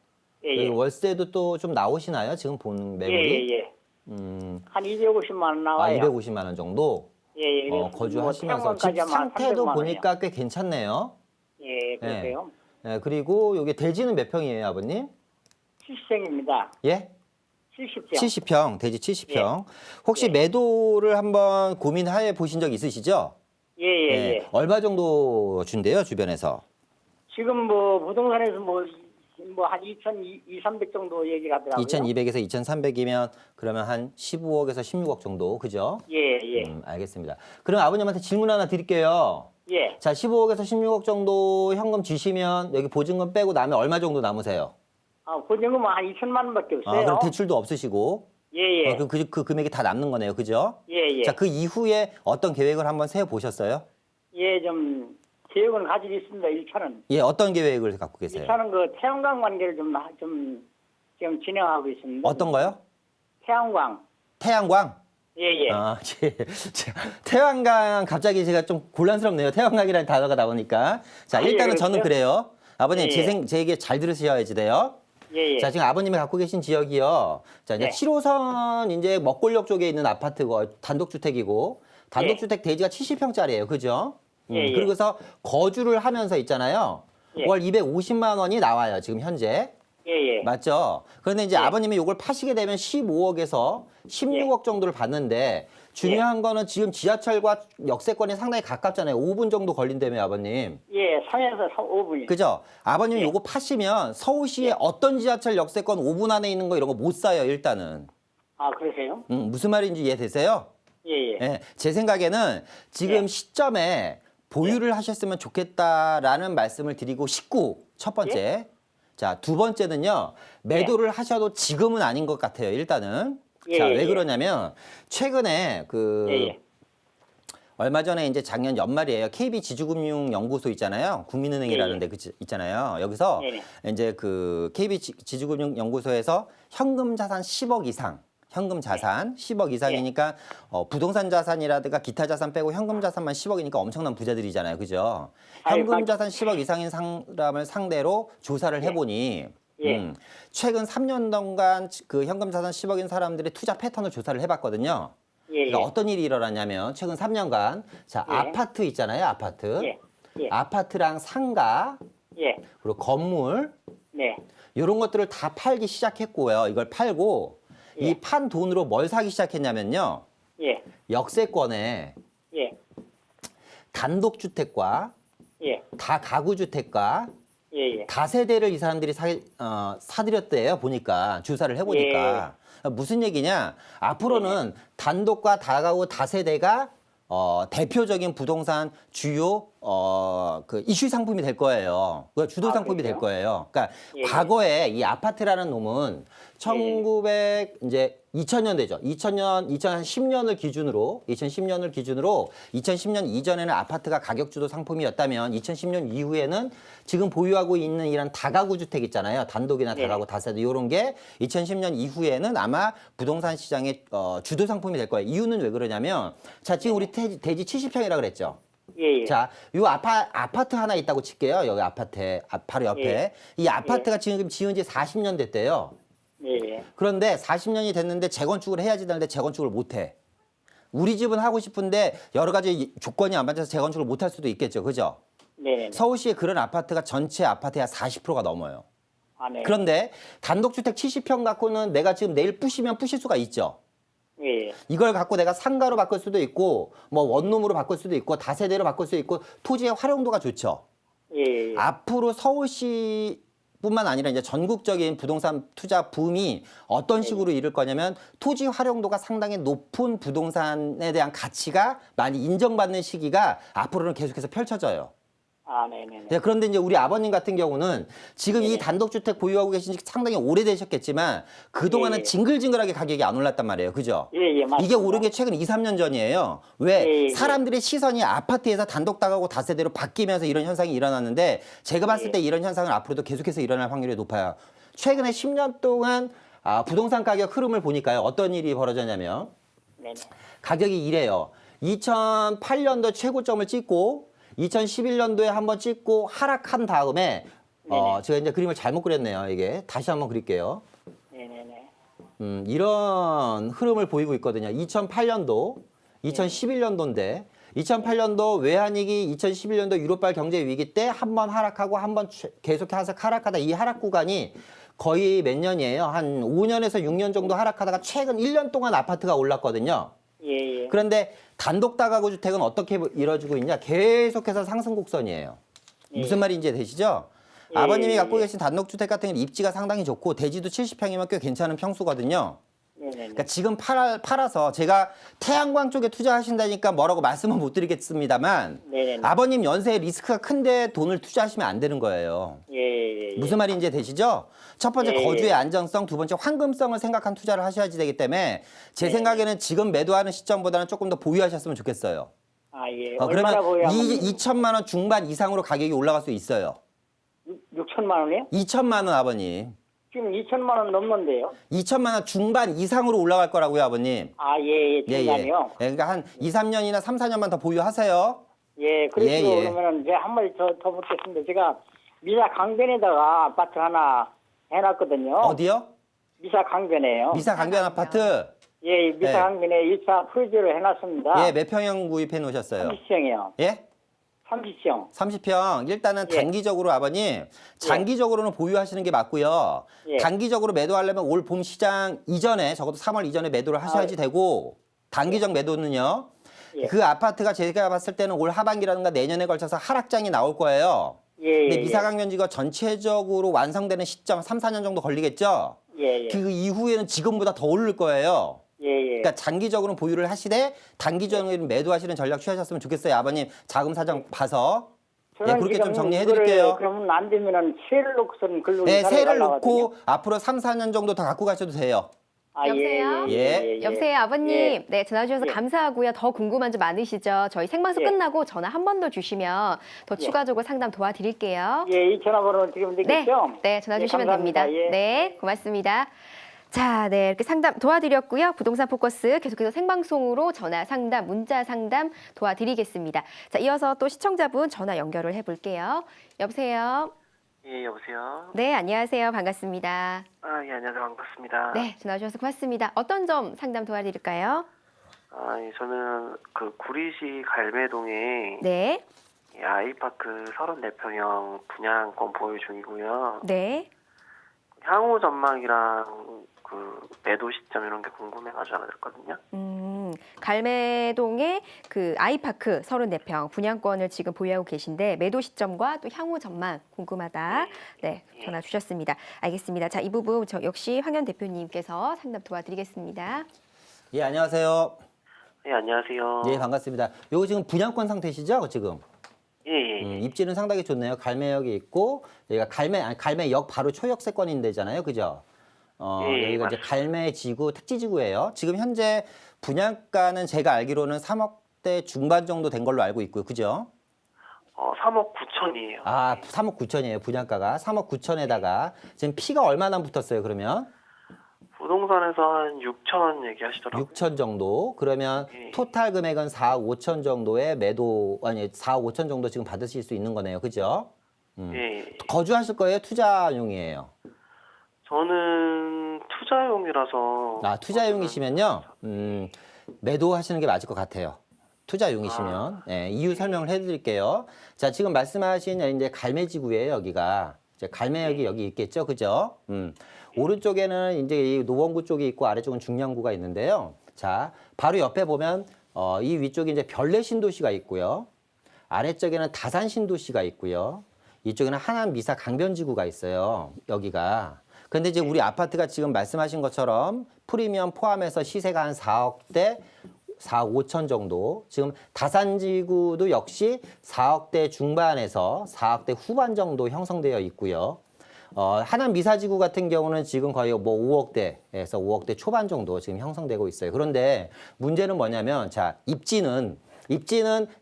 [SPEAKER 4] 예.
[SPEAKER 2] 월세도 또 좀 나오시나요? 지금 보는 매물이?
[SPEAKER 4] 예. 한 250만 원 나와요.
[SPEAKER 2] 250만 원 정도?
[SPEAKER 4] 예.
[SPEAKER 2] 거주하시면서 집 상태도 보니까 꽤 괜찮네요.
[SPEAKER 4] 예, 그러세요.
[SPEAKER 2] 네, 그리고 여기 대지는 몇 평이에요, 아버님?
[SPEAKER 4] 70평입니다.
[SPEAKER 2] 예?
[SPEAKER 4] 70평.
[SPEAKER 2] 70평, 대지 70평. 혹시 매도를 한번 고민해 보신 적 있으시죠?
[SPEAKER 4] 예.
[SPEAKER 2] 얼마 정도 준대요, 주변에서?
[SPEAKER 4] 지금 부동산에서 한 2,200, 300 정도 얘기가 하더라고요.
[SPEAKER 2] 2,200에서 2,300이면 그러면 한 15억에서 16억 정도, 그죠?
[SPEAKER 4] 예.
[SPEAKER 2] 알겠습니다. 그럼 아버님한테 질문 하나 드릴게요.
[SPEAKER 4] 예.
[SPEAKER 2] 자, 15억에서 16억 정도 현금 주시면 여기 보증금 빼고 나면 얼마 정도 남으세요?
[SPEAKER 4] 보증금은 한 2천만 원밖에 없어요.
[SPEAKER 2] 그럼 대출도 없으시고.
[SPEAKER 4] 예.
[SPEAKER 2] 그럼 그 금액이 다 남는 거네요, 그죠?
[SPEAKER 4] 예.
[SPEAKER 2] 자, 그 이후에 어떤 계획을 한번 세워 보셨어요?
[SPEAKER 4] 예, 좀 계획은 가지고 있습니다. 1차는.
[SPEAKER 2] 예, 어떤 계획을 갖고 계세요?
[SPEAKER 4] 1차는 그 태양광 관계를 좀 지금 진행하고 있습니다.
[SPEAKER 2] 어떤 거요?
[SPEAKER 4] 태양광.
[SPEAKER 2] 태양광?
[SPEAKER 4] 예.
[SPEAKER 2] 태양광 갑자기 제가 좀 곤란스럽네요. 태양광이라는 단어가 나오니까. 자, 일단은 저는 그래요. 아버님,
[SPEAKER 4] 예.
[SPEAKER 2] 제 얘기 잘 들으셔야지 돼요.
[SPEAKER 4] 예, 예.
[SPEAKER 2] 자, 지금 아버님이 갖고 계신 지역이요. 자, 이제
[SPEAKER 4] 예.
[SPEAKER 2] 7호선 이제 먹골역 쪽에 있는 아파트고 단독주택이고 단독주택 대지가 70평짜리예요. 그죠?
[SPEAKER 4] 예, 예.
[SPEAKER 2] 그리고서 거주를 하면서 있잖아요.
[SPEAKER 4] 예.
[SPEAKER 2] 월 250만 원이 나와요. 지금 현재.
[SPEAKER 4] 예, 예.
[SPEAKER 2] 맞죠? 그런데 이제 아버님이 이걸 파시게 되면 15억에서 16억 정도를 받는데 중요한 거는 지금 지하철과 역세권이 상당히 가깝잖아요. 5분 정도 걸린다며 아버님.
[SPEAKER 4] 예, 3에서 5분이.
[SPEAKER 2] 그죠? 아버님이 요거 파시면 서울시에 어떤 지하철 역세권 5분 안에 있는 거 이런 거 못 사요, 일단은.
[SPEAKER 4] 아, 그러세요?
[SPEAKER 2] 무슨 말인지 이해되세요?
[SPEAKER 4] 예, 예.
[SPEAKER 2] 예, 제 생각에는 지금
[SPEAKER 4] 예.
[SPEAKER 2] 시점에 보유를 하셨으면 좋겠다라는 말씀을 드리고 싶고, 첫 번째. 자, 두 번째는요, 매도를 하셔도 지금은 아닌 것 같아요, 일단은.
[SPEAKER 4] 예,
[SPEAKER 2] 자,
[SPEAKER 4] 예,
[SPEAKER 2] 왜
[SPEAKER 4] 예.
[SPEAKER 2] 그러냐면, 최근에
[SPEAKER 4] 예, 예.
[SPEAKER 2] 얼마 전에 이제 작년 연말이에요. KB지주금융연구소 있잖아요. 국민은행이라는
[SPEAKER 4] 예, 예.
[SPEAKER 2] 데 있잖아요. 여기서
[SPEAKER 4] 네.
[SPEAKER 2] 이제 그 KB지주금융연구소에서 현금 자산 10억 이상, 현금 자산 10억 이상이니까 부동산 자산이라든가 기타 자산 빼고 현금 자산만 10억이니까 엄청난 부자들이잖아요. 그죠? 현금 자산 10억 이상인 사람을 상대로 조사를 해보니
[SPEAKER 4] 예.
[SPEAKER 2] 최근 3년 동안 그 현금 자산 10억인 사람들의 투자 패턴을 조사를 해봤거든요.
[SPEAKER 4] 예, 예.
[SPEAKER 2] 그러니까 어떤 일이 일어났냐면 최근 3년간 자
[SPEAKER 4] 예.
[SPEAKER 2] 아파트 있잖아요. 아파트.
[SPEAKER 4] 예. 예.
[SPEAKER 2] 아파트랑 상가
[SPEAKER 4] 예.
[SPEAKER 2] 그리고 건물
[SPEAKER 4] 네.
[SPEAKER 2] 이런 것들을 다 팔기 시작했고요. 이걸 팔고
[SPEAKER 4] 예.
[SPEAKER 2] 이 판 돈으로 뭘 사기 시작했냐면요.
[SPEAKER 4] 예.
[SPEAKER 2] 역세권에
[SPEAKER 4] 예.
[SPEAKER 2] 단독주택과
[SPEAKER 4] 예.
[SPEAKER 2] 다가구주택과
[SPEAKER 4] 예, 예.
[SPEAKER 2] 다세대를 이 사람들이 사들였대요. 보니까 주사를 해보니까 무슨 얘기냐? 앞으로는 단독과 다가구 다세대가 대표적인 부동산 주요 그 이슈 상품이 될 거예요. 그 주도 상품이 될
[SPEAKER 4] 그래요?
[SPEAKER 2] 거예요. 그러니까
[SPEAKER 4] 예.
[SPEAKER 2] 과거에 이 아파트라는 놈은 2000년대죠. 2010년을 기준으로 2010년 이전에는 아파트가 가격 주도 상품이었다면 2010년 이후에는 지금 보유하고 있는 이런 다가구 주택 있잖아요. 단독이나 다가구 다세대 이런 게 2010년 이후에는 아마 부동산 시장의 주도 상품이 될 거예요. 이유는 왜 그러냐면 자, 지금 우리 대지 70평이라 그랬죠.
[SPEAKER 4] 예, 예.
[SPEAKER 2] 자, 요 아파트 하나 있다고 칠게요. 여기 아파트 바로 옆에.
[SPEAKER 4] 예.
[SPEAKER 2] 이 아파트가 지금 지은 지 40년 됐대요.
[SPEAKER 4] 예, 예.
[SPEAKER 2] 그런데 40년이 됐는데 재건축을 해야지 되는데 재건축을 못 해. 우리 집은 하고 싶은데 여러 가지 조건이 안 맞아서 재건축을 못 할 수도 있겠죠. 그죠?
[SPEAKER 4] 네.
[SPEAKER 2] 서울시에 그런 아파트가 전체 아파트의 한 40%가 넘어요.
[SPEAKER 4] 아, 네.
[SPEAKER 2] 그런데 단독주택 70평 갖고는 내가 지금 내일 부시면 부실 수가 있죠.
[SPEAKER 4] 예, 예.
[SPEAKER 2] 이걸 갖고 내가 상가로 바꿀 수도 있고 뭐 원룸으로 바꿀 수도 있고 다세대로 바꿀 수도 있고 토지의 활용도가 좋죠.
[SPEAKER 4] 예, 예.
[SPEAKER 2] 앞으로 서울시뿐만 아니라 이제 전국적인 부동산 투자 붐이 어떤 식으로 이룰 거냐면 토지 활용도가 상당히 높은 부동산에 대한 가치가 많이 인정받는 시기가 앞으로는 계속해서 펼쳐져요.
[SPEAKER 4] 아, 네, 네, 네.
[SPEAKER 2] 네, 그런데 이제 우리 아버님 같은 경우는 지금 이 단독주택 보유하고 계신 지 상당히 오래되셨겠지만 그동안은
[SPEAKER 4] 예.
[SPEAKER 2] 징글징글하게 가격이 안 올랐단 말이에요. 그죠?
[SPEAKER 4] 예, 예, 맞습니다.
[SPEAKER 2] 이게 오른 게 최근 2, 3년 전이에요. 왜?
[SPEAKER 4] 예, 예.
[SPEAKER 2] 사람들의 시선이 아파트에서 단독 다가구 다세대로 바뀌면서 이런 현상이 일어났는데 제가 봤을 때 이런 현상은 앞으로도 계속해서 일어날 확률이 높아요. 최근에 10년 동안 부동산 가격 흐름을 보니까요. 어떤 일이 벌어졌냐면
[SPEAKER 4] 네, 네.
[SPEAKER 2] 가격이 이래요. 2008년도 최고점을 찍고 2011년도에 한번 찍고 하락한 다음에 제가 이제 그림을 잘못 그렸네요. 이게 다시 한번 그릴게요.
[SPEAKER 4] 네, 네, 네.
[SPEAKER 2] 이런 흐름을 보이고 있거든요. 2008년도, 2011년도인데 2008년도 외환위기, 2011년도 유로발 경제 위기 때 한 번 하락하고 한 번 계속해서 하락하다 이 하락 구간이 거의 몇 년이에요? 한 5년에서 6년 정도 하락하다가 최근 1년 동안 아파트가 올랐거든요.
[SPEAKER 4] 예, 예.
[SPEAKER 2] 그런데 단독 다가구 주택은 어떻게 이루어지고 있냐? 계속해서 상승 곡선이에요. 무슨 말인지 되시죠?
[SPEAKER 4] 예,
[SPEAKER 2] 아버님이 갖고
[SPEAKER 4] 예.
[SPEAKER 2] 계신 단독 주택 같은 경우는 입지가 상당히 좋고 대지도 70평이면 꽤 괜찮은 평수거든요.
[SPEAKER 4] 네, 네, 네.
[SPEAKER 2] 그러니까 지금 팔아서 제가 태양광 쪽에 투자하신다니까 뭐라고 말씀은 못 드리겠습니다만
[SPEAKER 4] 네네네.
[SPEAKER 2] 아버님 연세에 리스크가 큰데 돈을 투자하시면 안 되는 거예요.
[SPEAKER 4] 예, 예, 예.
[SPEAKER 2] 무슨 말인지 되시죠? 첫 번째
[SPEAKER 4] 예,
[SPEAKER 2] 거주의
[SPEAKER 4] 예.
[SPEAKER 2] 안정성, 두 번째 황금성을 생각한 투자를 하셔야지 되기 때문에 제
[SPEAKER 4] 네.
[SPEAKER 2] 생각에는 지금 매도하는 시점보다는 조금 더 보유하셨으면 좋겠어요.
[SPEAKER 4] 아, 예.
[SPEAKER 2] 그러면
[SPEAKER 4] 얼마나 보여야
[SPEAKER 2] 2천만 원 중반 이상으로 가격이 올라갈 수 있어요.
[SPEAKER 4] 6천만 원이요?
[SPEAKER 2] 2천만 원 아버님.
[SPEAKER 4] 지금 2천만 원 넘는데요.
[SPEAKER 2] 2천만 원 중반 이상으로 올라갈 거라고요 아버님.
[SPEAKER 4] 아, 예, 예. 중간이요.
[SPEAKER 2] 그러니까 한 2, 3년이나 3, 4년만 더 보유하세요.
[SPEAKER 4] 예, 그리고
[SPEAKER 2] 예, 예.
[SPEAKER 4] 그러면은 제가 한 마디 더 묻겠습니다. 제가 미자 강변에다가 아파트 하나 해놨거든요.
[SPEAKER 2] 어디요?
[SPEAKER 4] 미사 강변에요.
[SPEAKER 2] 미사 강변 아파트.
[SPEAKER 4] 예, 미사
[SPEAKER 2] 네.
[SPEAKER 4] 강변에 1차 프로지를 해놨습니다.
[SPEAKER 2] 예, 몇 평형 구입해 놓으셨어요?
[SPEAKER 4] 30평이요.
[SPEAKER 2] 예?
[SPEAKER 4] 30평.
[SPEAKER 2] 30평. 일단은
[SPEAKER 4] 예.
[SPEAKER 2] 단기적으로 아버님, 장기적으로는 보유하시는 게 맞고요.
[SPEAKER 4] 예.
[SPEAKER 2] 단기적으로 매도하려면 올 봄 시장 이전에 적어도 3월 이전에 매도를 하셔야지 되고 단기적 매도는요.
[SPEAKER 4] 예.
[SPEAKER 2] 그 아파트가 제가 봤을 때는 올 하반기라든가 내년에 걸쳐서 하락장이 나올 거예요.
[SPEAKER 4] 예,
[SPEAKER 2] 근데
[SPEAKER 4] 예,
[SPEAKER 2] 미사강변지가 전체적으로 완성되는 시점 3, 4년 정도 걸리겠죠?
[SPEAKER 4] 예, 예.
[SPEAKER 2] 그 이후에는 지금보다 더 오를 거예요.
[SPEAKER 4] 예, 예.
[SPEAKER 2] 그러니까 장기적으로는 보유를 하시되 단기적으로는 매도하시는 전략 취하셨으면 좋겠어요. 아버님 자금 사정 봐서. 예,
[SPEAKER 4] 저는
[SPEAKER 2] 그렇게 좀
[SPEAKER 4] 지금
[SPEAKER 2] 정리해
[SPEAKER 4] 이거를
[SPEAKER 2] 드릴게요.
[SPEAKER 4] 그러면 안 되면은 세를 놓고서는 글로
[SPEAKER 2] 네,
[SPEAKER 4] 이사를
[SPEAKER 2] 세를
[SPEAKER 4] 가려고
[SPEAKER 2] 놓고
[SPEAKER 4] 하거든요.
[SPEAKER 2] 앞으로 3, 4년 정도 더 갖고 가셔도 돼요.
[SPEAKER 4] 아,
[SPEAKER 1] 여보세요?
[SPEAKER 2] 예.
[SPEAKER 1] 여보세요, 아버님.
[SPEAKER 4] 예.
[SPEAKER 1] 네, 전화 주셔서
[SPEAKER 4] 예.
[SPEAKER 1] 감사하고요. 더 궁금한 점 많으시죠? 저희 생방송
[SPEAKER 4] 예.
[SPEAKER 1] 끝나고 전화 한 번 더 주시면 더
[SPEAKER 4] 예.
[SPEAKER 1] 추가적으로 상담 도와드릴게요.
[SPEAKER 4] 예, 이 전화번호 드리면
[SPEAKER 1] 네,
[SPEAKER 4] 되겠죠?
[SPEAKER 1] 네, 전화
[SPEAKER 4] 예,
[SPEAKER 1] 주시면
[SPEAKER 4] 감사합니다.
[SPEAKER 1] 됩니다.
[SPEAKER 4] 예.
[SPEAKER 1] 네, 고맙습니다. 자, 네, 이렇게 상담 도와드렸고요. 부동산 포커스 계속해서 생방송으로 전화 상담, 문자 상담 도와드리겠습니다. 자, 이어서 또 시청자분 전화 연결을 해볼게요. 여보세요?
[SPEAKER 5] 예, 여보세요?
[SPEAKER 1] 네, 안녕하세요. 반갑습니다.
[SPEAKER 5] 아, 예, 안녕하세요. 반갑습니다.
[SPEAKER 1] 네, 전화 주셔서 고맙습니다. 어떤 점 상담 도와드릴까요?
[SPEAKER 5] 아, 예, 저는 그 구리시 갈매동에
[SPEAKER 1] 네,
[SPEAKER 5] 예, 아이파크 34평형 분양권 보유 중이고요.
[SPEAKER 1] 네.
[SPEAKER 5] 향후 전망이랑 그 매도 시점 이런 게 궁금해가지고 전화드렸거든요.
[SPEAKER 1] 갈매동의 그 아이파크 34평 분양권을 지금 보유하고 계신데 매도 시점과 또 향후 전망 궁금하다. 네, 전화 주셨습니다. 알겠습니다. 자, 이 부분 저 역시 황현 대표님께서 상담 도와드리겠습니다.
[SPEAKER 2] 예, 안녕하세요.
[SPEAKER 5] 예, 안녕하세요.
[SPEAKER 2] 예, 반갑습니다. 요거 지금 분양권 상태시죠, 지금?
[SPEAKER 5] 예, 예, 예.
[SPEAKER 2] 입지는 상당히 좋네요. 갈매역이 있고 여기가 갈매역 바로 초역세권인 데잖아요, 그죠?
[SPEAKER 5] 예,
[SPEAKER 2] 여기가 이제
[SPEAKER 5] 맞습니다.
[SPEAKER 2] 갈매지구 특지지구예요. 지금 현재 분양가는 제가 알기로는 3억대 중반 정도 된 걸로 알고 있고요, 그죠?
[SPEAKER 5] 3억 9천이에요.
[SPEAKER 2] 아, 3억 9천이에요, 분양가가. 3억 9천에다가 지금 피가 얼마나 붙었어요, 그러면?
[SPEAKER 5] 부동산에서 한 6천 얘기하시더라고요.
[SPEAKER 2] 6천 정도. 그러면
[SPEAKER 5] 예.
[SPEAKER 2] 토탈 금액은 4억 5천 정도의 매도, 아니 4억 5천 정도 지금 받으실 수 있는 거네요, 그죠?
[SPEAKER 5] 예.
[SPEAKER 2] 거주하실 거예요, 투자용이에요?
[SPEAKER 5] 저는 투자용이라서.
[SPEAKER 2] 아, 투자용이시면요, 매도하시는 게 맞을 것 같아요. 투자용이시면. 네, 이유 설명을 해드릴게요. 자, 지금 말씀하신 이제 갈매지구예요, 여기가. 이제 갈매역이 여기 있겠죠, 그죠? 오른쪽에는 이제 이 노원구 쪽이 있고 아래쪽은 중량구가 있는데요. 자, 바로 옆에 보면 이 위쪽에 이제 별내 신도시가 있고요. 아래쪽에는 다산 신도시가 있고요. 이쪽에는 하남 미사 강변지구가 있어요, 여기가. 근데 이제 우리 아파트가 지금 말씀하신 것처럼 프리미엄 포함해서 시세가 한 4억대, 4억 5천 정도. 지금 다산지구도 역시 4억대 중반에서 4억대 후반 정도 형성되어 있고요. 하남 미사지구 같은 경우는 지금 거의 뭐 5억대에서 5억대 초반 정도 지금 형성되고 있어요. 그런데 문제는 뭐냐면, 자, 입지는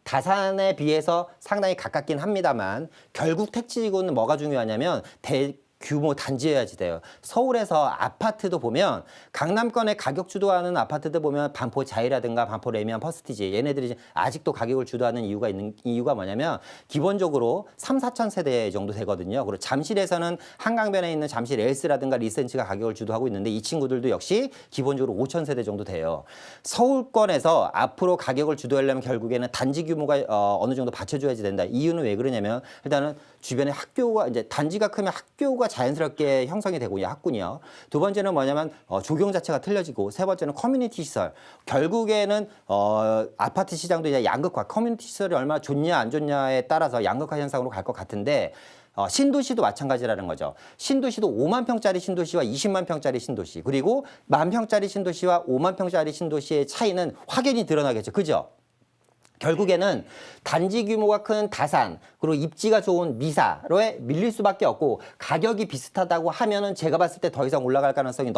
[SPEAKER 2] 다산에 비해서 상당히 가깝긴 합니다만 결국 택지지구는 뭐가 중요하냐면 대규모 단지여야지 돼요. 서울에서 아파트도 보면 강남권에 가격 주도하는 아파트들 보면 반포 자이라든가 반포 레미안 퍼스티지 얘네들이 아직도 가격을 주도하는 이유가 뭐냐면 기본적으로 3, 4천 세대 정도 되거든요. 그리고 잠실에서는 한강변에 있는 잠실 엘스라든가 리센치가 가격을 주도하고 있는데 이 친구들도 역시 기본적으로 5천 세대 정도 돼요. 서울권에서 앞으로 가격을 주도하려면 결국에는 단지 규모가 어느 정도 받쳐줘야지 된다. 이유는 왜 그러냐면 일단은 주변에 학교가 이제 단지가 크면 학교가 자연스럽게 형성이 되고요, 학군이요. 두 번째는 뭐냐면 조경 자체가 틀려지고, 세 번째는 커뮤니티 시설. 결국에는 아파트 시장도 이제 양극화, 커뮤니티 시설이 얼마나 좋냐 안 좋냐에 따라서 양극화 현상으로 갈 것 같은데. 신도시도 마찬가지라는 거죠. 신도시도 5만 평짜리 신도시와 20만 평짜리 신도시, 그리고 1만 평짜리 신도시와 5만 평짜리 신도시의 차이는 확연히 드러나겠죠, 그죠? 결국에는 단지 규모가 큰 다산, 그리고 입지가 좋은 미사로에 밀릴 수밖에 없고, 가격이 비슷하다고 하면은 제가 봤을 때 더 이상 올라갈 가능성이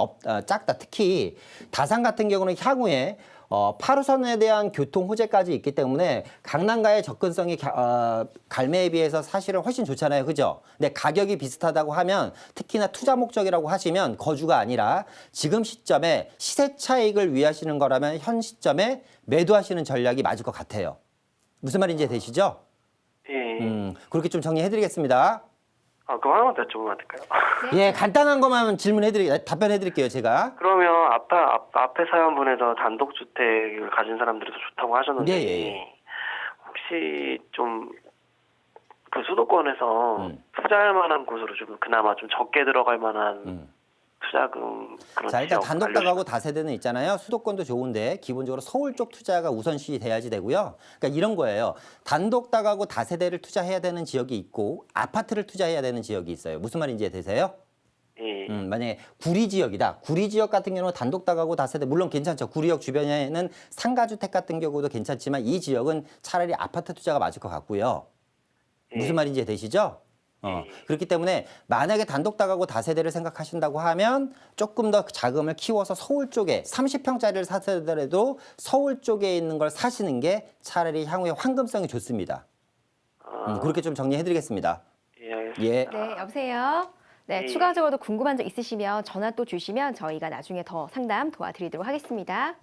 [SPEAKER 2] 작다. 특히 다산 같은 경우는 향후에 8호선에 대한 교통 호재까지 있기 때문에 강남가의 접근성이 갈매에 비해서 사실은 훨씬 좋잖아요, 그죠? 근데 가격이 비슷하다고 하면, 특히나 투자 목적이라고 하시면 거주가 아니라 지금 시점에 시세 차익을 위하시는 거라면 현 시점에 매도하시는 전략이 맞을 것 같아요. 무슨 말인지 되시죠?
[SPEAKER 5] 예.
[SPEAKER 2] 그렇게 좀 정리해드리겠습니다.
[SPEAKER 5] 그거 하나만 더 여쭤보면 안 될까요?
[SPEAKER 2] 예, 간단한 것만 답변해 드릴게요, 제가.
[SPEAKER 5] 그러면 앞에 사연분에서 단독주택을 가진 사람들이 더 좋다고 하셨는데
[SPEAKER 2] 예.
[SPEAKER 5] 혹시 좀 그 수도권에서 투자할 만한 곳으로 좀 그나마 좀 적게 들어갈 만한 투자금 그런
[SPEAKER 2] 자, 일단
[SPEAKER 5] 지역
[SPEAKER 2] 단독 다가구
[SPEAKER 5] 알려주세요.
[SPEAKER 2] 다세대는 있잖아요. 수도권도 좋은데 기본적으로 서울 쪽 투자가 우선시 돼야지 되고요. 그러니까 이런 거예요. 단독 다가구 다세대를 투자해야 되는 지역이 있고 아파트를 투자해야 되는 지역이 있어요. 무슨 말인지 되세요?
[SPEAKER 5] 예.
[SPEAKER 2] 만약에 구리 지역이다. 구리 지역 같은 경우는 단독 다가구 다세대 물론 괜찮죠. 구리역 주변에는 상가주택 같은 경우도 괜찮지만 이 지역은 차라리 아파트 투자가 맞을 것 같고요. 무슨 말인지 되시죠? 그렇기 때문에 만약에 단독 다가구 다세대를 생각하신다고 하면 조금 더 자금을 키워서 서울 쪽에 30평짜리를 사더라도 서울 쪽에 있는 걸 사시는 게 차라리 향후에 황금성이 좋습니다. 그렇게 좀 정리해드리겠습니다.
[SPEAKER 5] 예, 알겠습니다.
[SPEAKER 2] 예.
[SPEAKER 1] 네, 여보세요. 네,
[SPEAKER 5] 네.
[SPEAKER 1] 추가적으로 궁금한 점 있으시면 전화 또 주시면 저희가 나중에 더 상담 도와드리도록 하겠습니다.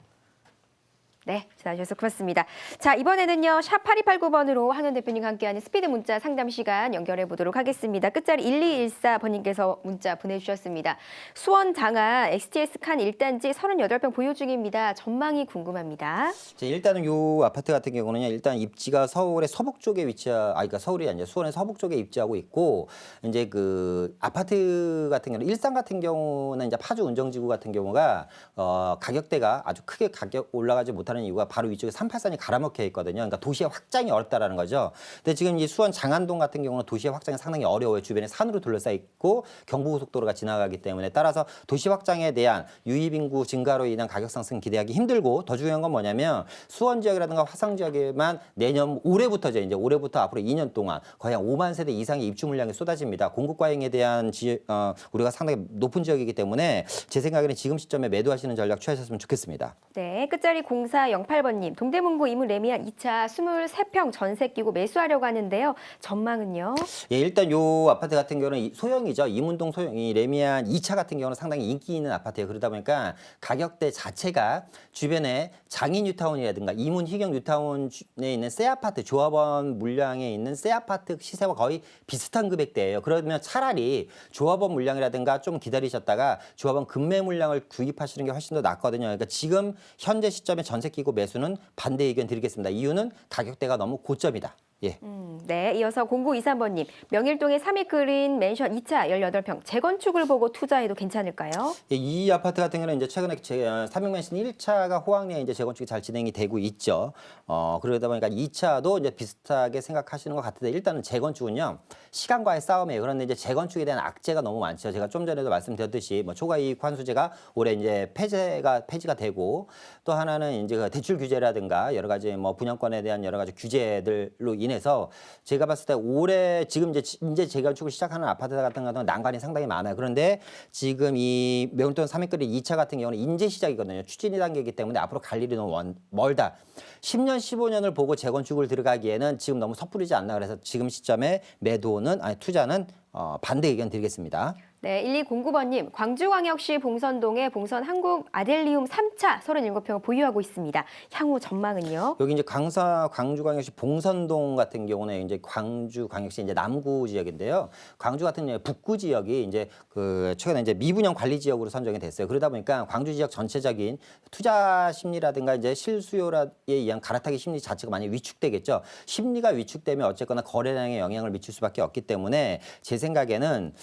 [SPEAKER 1] 네, 전화주셔서 고맙습니다. 자, 이번에는요, 샵 8289번으로 황현 대표님과 함께하는 스피드 문자 상담 시간 연결해 보도록 하겠습니다. 끝자리 1214번님께서 문자 보내주셨습니다. 수원 장안 XTS 칸 1단지 38평 보유 중입니다. 전망이 궁금합니다.
[SPEAKER 2] 자, 일단은 요 아파트 같은 경우는 일단 입지가 서울의 서북 쪽에 그러니까 서울이 아니라 수원의 서북 쪽에 입지하고 있고, 이제 그 아파트 같은 경우는 일산 같은 경우는 이제 파주 운정지구 같은 경우가 가격대가 아주 크게 가격 올라가지 못하는 이유가 바로 위쪽에 383이 갈아먹혀 있거든요. 그러니까 도시의 확장이 어렵다라는 거죠. 근데 지금 이 수원 장안동 같은 경우는 도시의 확장이 상당히 어려워요. 주변에 산으로 둘러싸여 있고 경부고속도로가 지나가기 때문에 따라서 도시 확장에 대한 유입 인구 증가로 인한 가격 상승 기대하기 힘들고 더 중요한 건 뭐냐면 수원 지역이라든가 화성 지역에만 올해부터죠. 이제 올해부터 앞으로 2년 동안 거의 한 5만 세대 이상의 입주 물량이 쏟아집니다. 공급 과잉에 대한 우리가 상당히 높은 지역이기 때문에 제 생각에는 지금 시점에 매도하시는 전략 취하셨으면 좋겠습니다.
[SPEAKER 1] 네, 끝자리 0408번님. 동대문구 이문 레미안 2차 23평 전세 끼고 매수하려고 하는데요. 전망은요?
[SPEAKER 2] 예, 일단 요 아파트 같은 경우는 소형이죠. 이문동 소형이 레미안 2차 같은 경우는 상당히 인기 있는 아파트예요. 그러다 보니까 가격대 자체가 주변에 장인 뉴타운이라든가 이문 희경 뉴타운에 있는 새 아파트 조합원 물량에 있는 새 아파트 시세와 거의 비슷한 금액대예요. 그러면 차라리 조합원 물량이라든가 좀 기다리셨다가 조합원 급매 물량을 구입하시는 게 훨씬 더 낫거든요. 그러니까 지금 현재 시점에 전세 끼고 매수는 반대 의견 드리겠습니다. 이유는 가격대가 너무 고점이다. 예.
[SPEAKER 1] 네, 이어서 0923번님. 명일동의 3위 그린 맨션 2차 18평 재건축을 보고 투자해도 괜찮을까요?
[SPEAKER 2] 예, 이 아파트 같은 경우는 이제 최근에 삼육맨션 1차가 호황리에 이제 재건축이 잘 진행이 되고 있죠. 그러다 보니까 2차도 이제 비슷하게 생각하시는 것 같은데 일단은 재건축은요 시간과의 싸움이에요. 그런데 이제 재건축에 대한 악재가 너무 많죠. 제가 좀 전에도 말씀드렸듯이 뭐 초과이익 환수제가 올해 이제 폐지가 되고 또 하나는 이제 그 대출 규제라든가 여러 가지 뭐 분양권에 대한 여러 가지 규제들로 인해서 제가 봤을 때 올해 지금 이제 재건축을 시작하는 아파트 같은 경우는 난관이 상당히 많아요. 그런데 지금 이 명일동 3위거리 2차 같은 경우는 인재 시작이거든요. 추진 단계이기 때문에 앞으로 갈 일이 너무 멀다. 10년, 15년을 보고 재건축을 들어가기에는 지금 너무 섣부르지 않나 그래서 지금 시점에 투자는 반대 의견 드리겠습니다.
[SPEAKER 1] 네, 1209번님. 광주광역시 봉선동에 봉선 한국 아델리움 3차 37평을 보유하고 있습니다. 향후 전망은요?
[SPEAKER 2] 여기 이제 광주광역시 봉선동 같은 경우는 이제 광주광역시 이제 남구 지역인데요. 광주 같은 경우 북구 지역이 이제 그 최근에 이제 미분양 관리 지역으로 선정이 됐어요. 그러다 보니까 광주 지역 전체적인 투자 심리라든가 이제 실수요에 의한 갈아타기 심리 자체가 많이 위축되겠죠. 심리가 위축되면 어쨌거나 거래량에 영향을 미칠 수밖에 없기 때문에 제 생각에는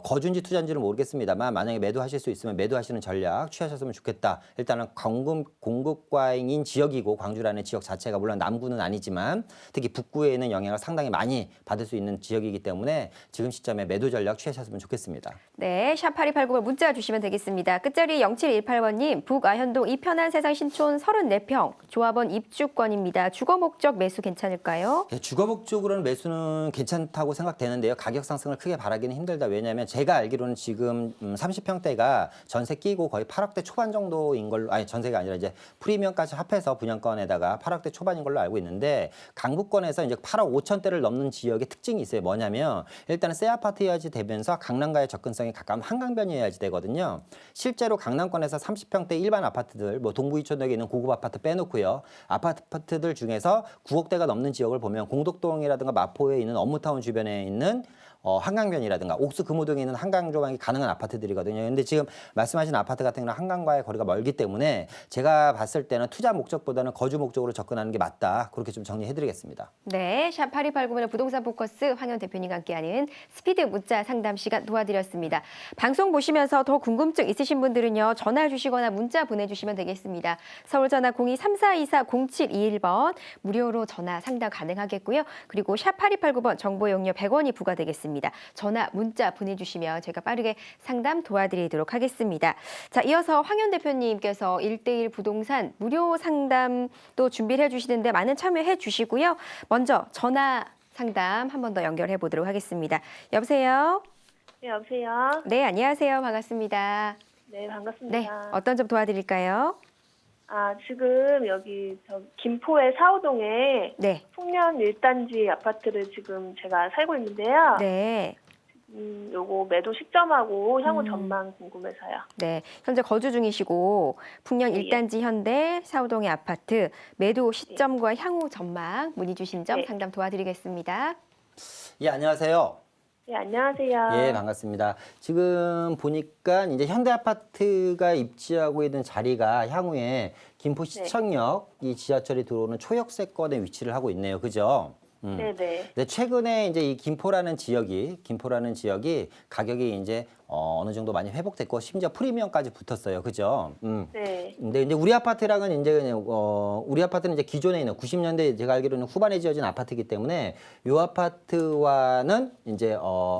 [SPEAKER 2] 거주인지 투자인지는 모르겠습니다만 만약에 매도하실 수 있으면 매도하시는 전략 취하셨으면 좋겠다. 일단은 공급 과잉인 지역이고 광주라는 지역 자체가 물론 남구는 아니지만 특히 북구에 있는 영향을 상당히 많이 받을 수 있는 지역이기 때문에 지금 시점에 매도 전략 취하셨으면 좋겠습니다.
[SPEAKER 1] 네, 샵 8289번 문자 주시면 되겠습니다. 끝자리 0718번님. 북아현동 이편한 세상 신촌 34평 조합원 입주권입니다. 주거 목적 매수 괜찮을까요?
[SPEAKER 2] 네, 주거 목적으로는 매수는 괜찮다고 생각되는데요. 가격 상승을 크게 바라기는 힘들다. 왜냐하면 제가 알기로는 지금 30평대가 전세 끼고 거의 8억대 초반 정도인 걸로 전세가 아니라 이제 프리미엄까지 합해서 분양권에다가 8억대 초반인 걸로 알고 있는데 강북권에서 이제 8억 5천대를 넘는 지역의 특징이 있어요. 뭐냐면 일단은 새 아파트여야지 되면서 강남과의 접근성이 가까운 한강변이어야지 되거든요. 실제로 강남권에서 30평대 일반 아파트들 뭐 동부이촌역에 있는 고급 아파트 빼놓고요. 아파트들 중에서 9억대가 넘는 지역을 보면 공덕동이라든가 마포에 있는 업무타운 주변에 있는 한강변이라든가 옥수 금호동에 있는 한강 조망이 가능한 아파트들이거든요. 근데 지금 말씀하신 아파트 같은 경우는 한강과의 거리가 멀기 때문에 제가 봤을 때는 투자 목적보다는 거주 목적으로 접근하는 게 맞다. 그렇게 좀 정리해드리겠습니다.
[SPEAKER 1] 네, 샵 8289의 부동산 포커스 황현 대표님과 함께하는 스피드 문자 상담 시간 도와드렸습니다. 방송 보시면서 더 궁금증 있으신 분들은요. 전화 주시거나 문자 보내주시면 되겠습니다. 서울 전화 02-3424-0721번 무료로 전화 상담 가능하겠고요. 그리고 샵 8289번 정보 용료 100원이 부과되겠습니다. 전화, 문자 보내주시면 제가 빠르게 상담 도와드리도록 하겠습니다. 자, 이어서 황현 대표님께서 1:1 부동산 무료 상담도 준비를 해주시는데 많은 참여해 주시고요. 먼저 전화 상담 한 번 더 연결해 보도록 하겠습니다. 여보세요?
[SPEAKER 6] 네, 여보세요?
[SPEAKER 1] 네, 안녕하세요. 반갑습니다.
[SPEAKER 6] 네, 반갑습니다.
[SPEAKER 1] 네, 어떤 점 도와드릴까요?
[SPEAKER 6] 지금 여기 김포의 사호동에
[SPEAKER 1] 네,
[SPEAKER 6] 풍년 1단지 아파트를 지금 제가 살고 있는데요.
[SPEAKER 1] 네,
[SPEAKER 6] 요거 매도 시점하고 향후 전망 궁금해서요.
[SPEAKER 1] 네. 현재 거주 중이시고 풍년
[SPEAKER 6] 네,
[SPEAKER 1] 1단지 현대 사호동의 아파트 매도 시점과 향후 전망 문의 주신 점
[SPEAKER 6] 네.
[SPEAKER 1] 상담 도와드리겠습니다.
[SPEAKER 2] 예, 안녕하세요.
[SPEAKER 6] 네, 안녕하세요.
[SPEAKER 2] 예, 반갑습니다. 지금 보니까 이제 현대아파트가 입지하고 있는 자리가 향후에 김포시청역 이 지하철이 들어오는 초역세권에 위치를 하고 있네요. 그죠?
[SPEAKER 6] 네네.
[SPEAKER 2] 근데 최근에 이제 이 김포라는 지역이 가격이 이제 어느 정도 많이 회복됐고 심지어 프리미엄까지 붙었어요. 그죠?
[SPEAKER 6] 네.
[SPEAKER 2] 근데 이제 우리 아파트랑은 이제 우리 아파트는 이제 기존에 있는 90년대 제가 알기로는 후반에 지어진 아파트이기 때문에 이 아파트와는 이제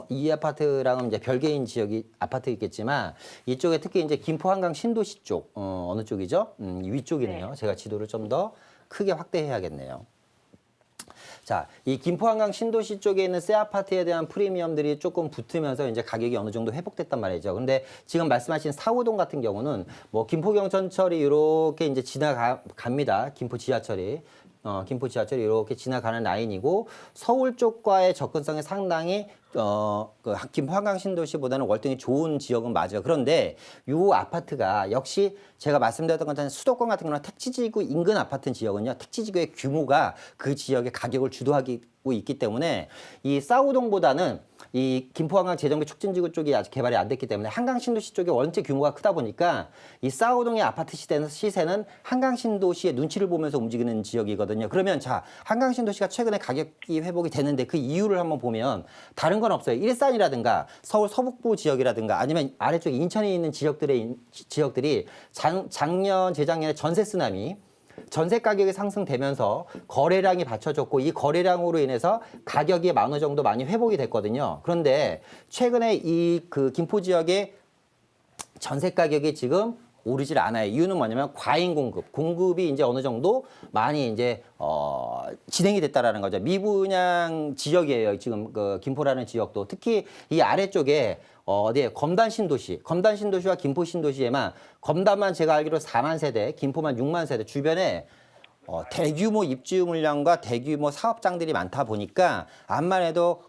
[SPEAKER 2] 이 아파트랑은 이제 별개인 지역이 아파트겠지만 이쪽에 특히 이제 김포 한강 신도시 쪽 어느 쪽이죠? 위쪽이네요.
[SPEAKER 6] 네.
[SPEAKER 2] 제가 지도를 좀 더 크게 확대해야겠네요. 자, 이 김포 한강 신도시 쪽에 있는 새 아파트에 대한 프리미엄들이 조금 붙으면서 이제 가격이 어느 정도 회복됐단 말이죠. 근데 지금 말씀하신 사호동 같은 경우는 뭐 김포 경천철이 이렇게 이제 지나갑니다. 김포 지하철이 이렇게 지나가는 라인이고 서울 쪽과의 접근성이 상당히 김포 한강 신도시보다는 월등히 좋은 지역은 맞아요. 그런데 이 아파트가 역시 제가 말씀드렸던 것처럼 수도권 같은 경우는 택지지구 인근 아파트 지역은요. 택지지구의 규모가 그 지역의 가격을 주도하고 있기 때문에 이 사우동보다는 이 김포 한강 재정비 촉진지구 쪽이 아직 개발이 안 됐기 때문에 한강 신도시 쪽이 원체 규모가 크다 보니까 이 사우동의 아파트 시세는 한강 신도시의 눈치를 보면서 움직이는 지역이거든요. 그러면 자, 한강 신도시가 최근에 가격이 회복이 됐는데 그 이유를 한번 보면 다른 건 없어요. 일산이라든가 서울 서북부 지역이라든가 아니면 아래쪽 인천에 있는 지역들이 작년 재작년에 전세 쓰나미 전세 가격이 상승되면서 거래량이 받쳐졌고 이 거래량으로 인해서 가격이 어느 정도 많이 회복이 됐거든요. 그런데 최근에 이 그 김포 지역의 전세 가격이 지금 오르질 않아요. 이유는 뭐냐면 과잉 공급이 이제 어느 정도 많이 이제 진행이 됐다라는 거죠. 미분양 지역이에요. 지금 그 김포라는 지역도 특히 이 아래쪽에 어디에 검단 신도시와 김포 신도시에만 검단만 제가 알기로 4만 세대, 김포만 6만 세대 주변에 대규모 입주 물량과 대규모 사업장들이 많다 보니까 암만 해도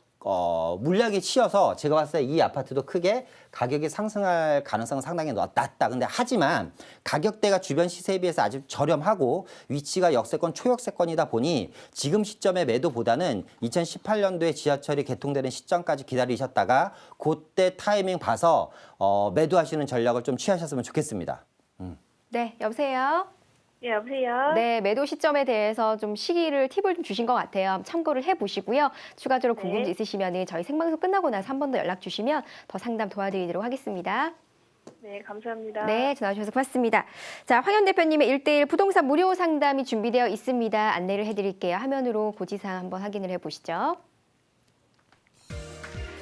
[SPEAKER 2] 물량이 치여서 제가 봤을 때 이 아파트도 크게 가격이 상승할 가능성은 상당히 낮다. 근데 하지만 가격대가 주변 시세에 비해서 아주 저렴하고 위치가 역세권, 초역세권이다 보니 지금 시점의 매도보다는 2018년도에 지하철이 개통되는 시점까지 기다리셨다가 그때 타이밍 봐서 매도하시는 전략을 좀 취하셨으면 좋겠습니다.
[SPEAKER 1] 네, 여보세요?
[SPEAKER 6] 네, 여보세요?
[SPEAKER 1] 네, 매도 시점에 대해서 좀 팁을 좀 주신 것 같아요. 참고를 해보시고요. 추가적으로 궁금증
[SPEAKER 6] 네.
[SPEAKER 1] 있으시면 저희 생방송 끝나고 나서 한 번 더 연락 주시면 더 상담 도와드리도록 하겠습니다.
[SPEAKER 6] 네, 감사합니다.
[SPEAKER 1] 네, 전화 주셔서 고맙습니다. 자, 황현 대표님의 1:1 부동산 무료 상담이 준비되어 있습니다. 안내를 해드릴게요. 화면으로 고지사항 한번 확인을 해보시죠.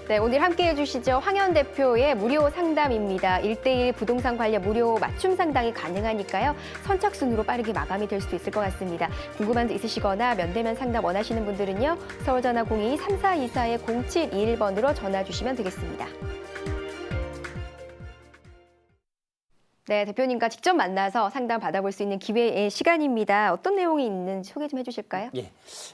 [SPEAKER 1] 네, 오늘 함께 해주시죠. 황현 대표의 무료 상담입니다. 1:1 부동산 관련 무료 맞춤 상담이 가능하니까요. 선착순으로 빠르게 마감이 될 수 있을 것 같습니다. 궁금한 점 있으시거나 면대면 상담 원하시는 분들은요. 서울전화 02-3424-0721번으로 전화 주시면 되겠습니다. 네, 대표님과 직접 만나서 상담 받아볼 수 있는 기회의 시간입니다. 어떤 내용이 있는지 소개 좀 해주실까요?
[SPEAKER 2] 예.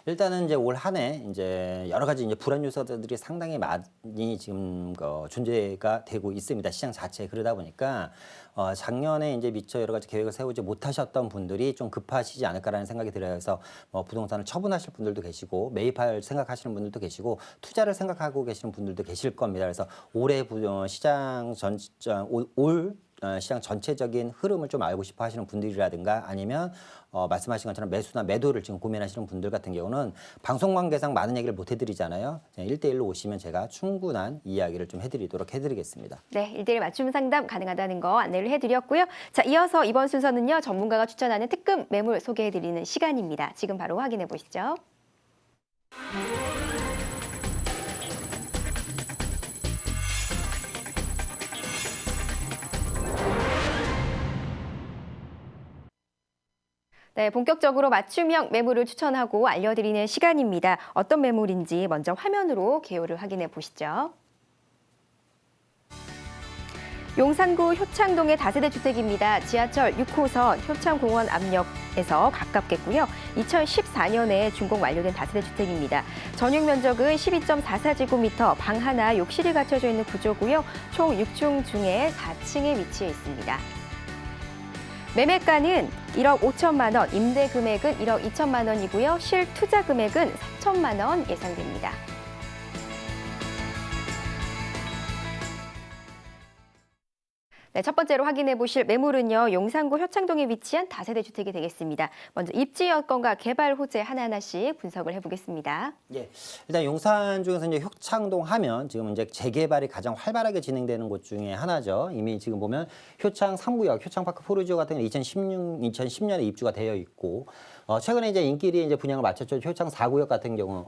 [SPEAKER 2] 일단은 이제 올 한 해 이제 여러 가지 이제 불안 요소들이 상당히 많이 지금 존재가 되고 있습니다. 시장 자체에. 그러다 보니까 작년에 이제 미처 여러 가지 계획을 세우지 못하셨던 분들이 좀 급하시지 않을까라는 생각이 들어요. 그래서 부동산을 처분하실 분들도 계시고 매입할 생각하시는 분들도 계시고 투자를 생각하고 계시는 분들도 계실 겁니다. 그래서 올해 시장 시장 전체적인 흐름을 좀 알고 싶어 하시는 분들이라든가 아니면 말씀하신 것처럼 매수나 매도를 지금 고민하시는 분들 같은 경우는 방송 관계상 많은 얘기를 못 해드리잖아요. 1대1로 오시면 제가 충분한 이야기를 좀 해드리겠습니다.
[SPEAKER 1] 네, 1대1 맞춤 상담 가능하다는 거 안내를 해드렸고요. 자, 이어서 이번 순서는요. 전문가가 추천하는 특급 매물 소개해드리는 시간입니다. 지금 바로 확인해 보시죠. 네, 본격적으로 맞춤형 매물을 추천하고 알려드리는 시간입니다. 어떤 매물인지 먼저 화면으로 개요를 확인해 보시죠. 용산구 효창동의 다세대 주택입니다. 지하철 6호선 효창공원 앞역에서 가깝겠고요. 2014년에 준공 완료된 다세대 주택입니다. 전용 면적은 12.44제곱미터, 방 하나, 욕실이 갖춰져 있는 구조고요. 총 6층 중에 4층에 위치해 있습니다. 매매가는 1억 5천만 원, 임대 금액은 1억 2천만 원이고요. 실투자 금액은 4천만 원 예상됩니다. 네, 첫 번째로 확인해 보실 매물은요. 용산구 효창동에 위치한 다세대 주택이 되겠습니다. 먼저 입지 여건과 개발 호재 하나하나씩 분석을 해보겠습니다.
[SPEAKER 2] 예, 일단 용산 중에서 이제 효창동 하면 지금 이제 재개발이 가장 활발하게 진행되는 곳 중에 하나죠. 이미 지금 보면 효창 3구역, 효창파크 포르지오 같은 경우는 2010년에 입주가 되어 있고 최근에 이제 인기리 이제 분양을 마쳤죠. 효창 4구역 같은 경우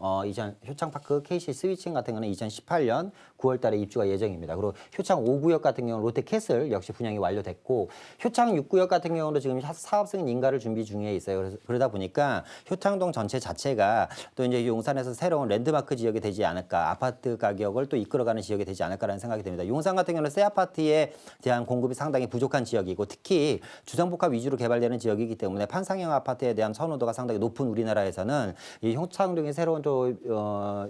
[SPEAKER 2] 효창파크 KC 스위칭 같은 경우는 2018년 9월달에 입주가 예정입니다. 그리고 효창 5구역 같은 경우는 롯데캐슬 역시 분양이 완료됐고 효창 6구역 같은 경우도 지금 사업 승인 인가를 준비 중에 있어요. 그러다 보니까 효창동 전체 자체가 또 이제 용산에서 새로운 랜드마크 지역이 되지 않을까, 아파트 가격을 또 이끌어가는 지역이 되지 않을까라는 생각이 듭니다. 용산 같은 경우는 새 아파트에 대한 공급이 상당히 부족한 지역이고 특히 주상복합 위주로 개발되는 지역이기 때문에 판상형 아파트에 대한 선호도가 상당히 높은 우리나라에서는 이 효창동의 새로운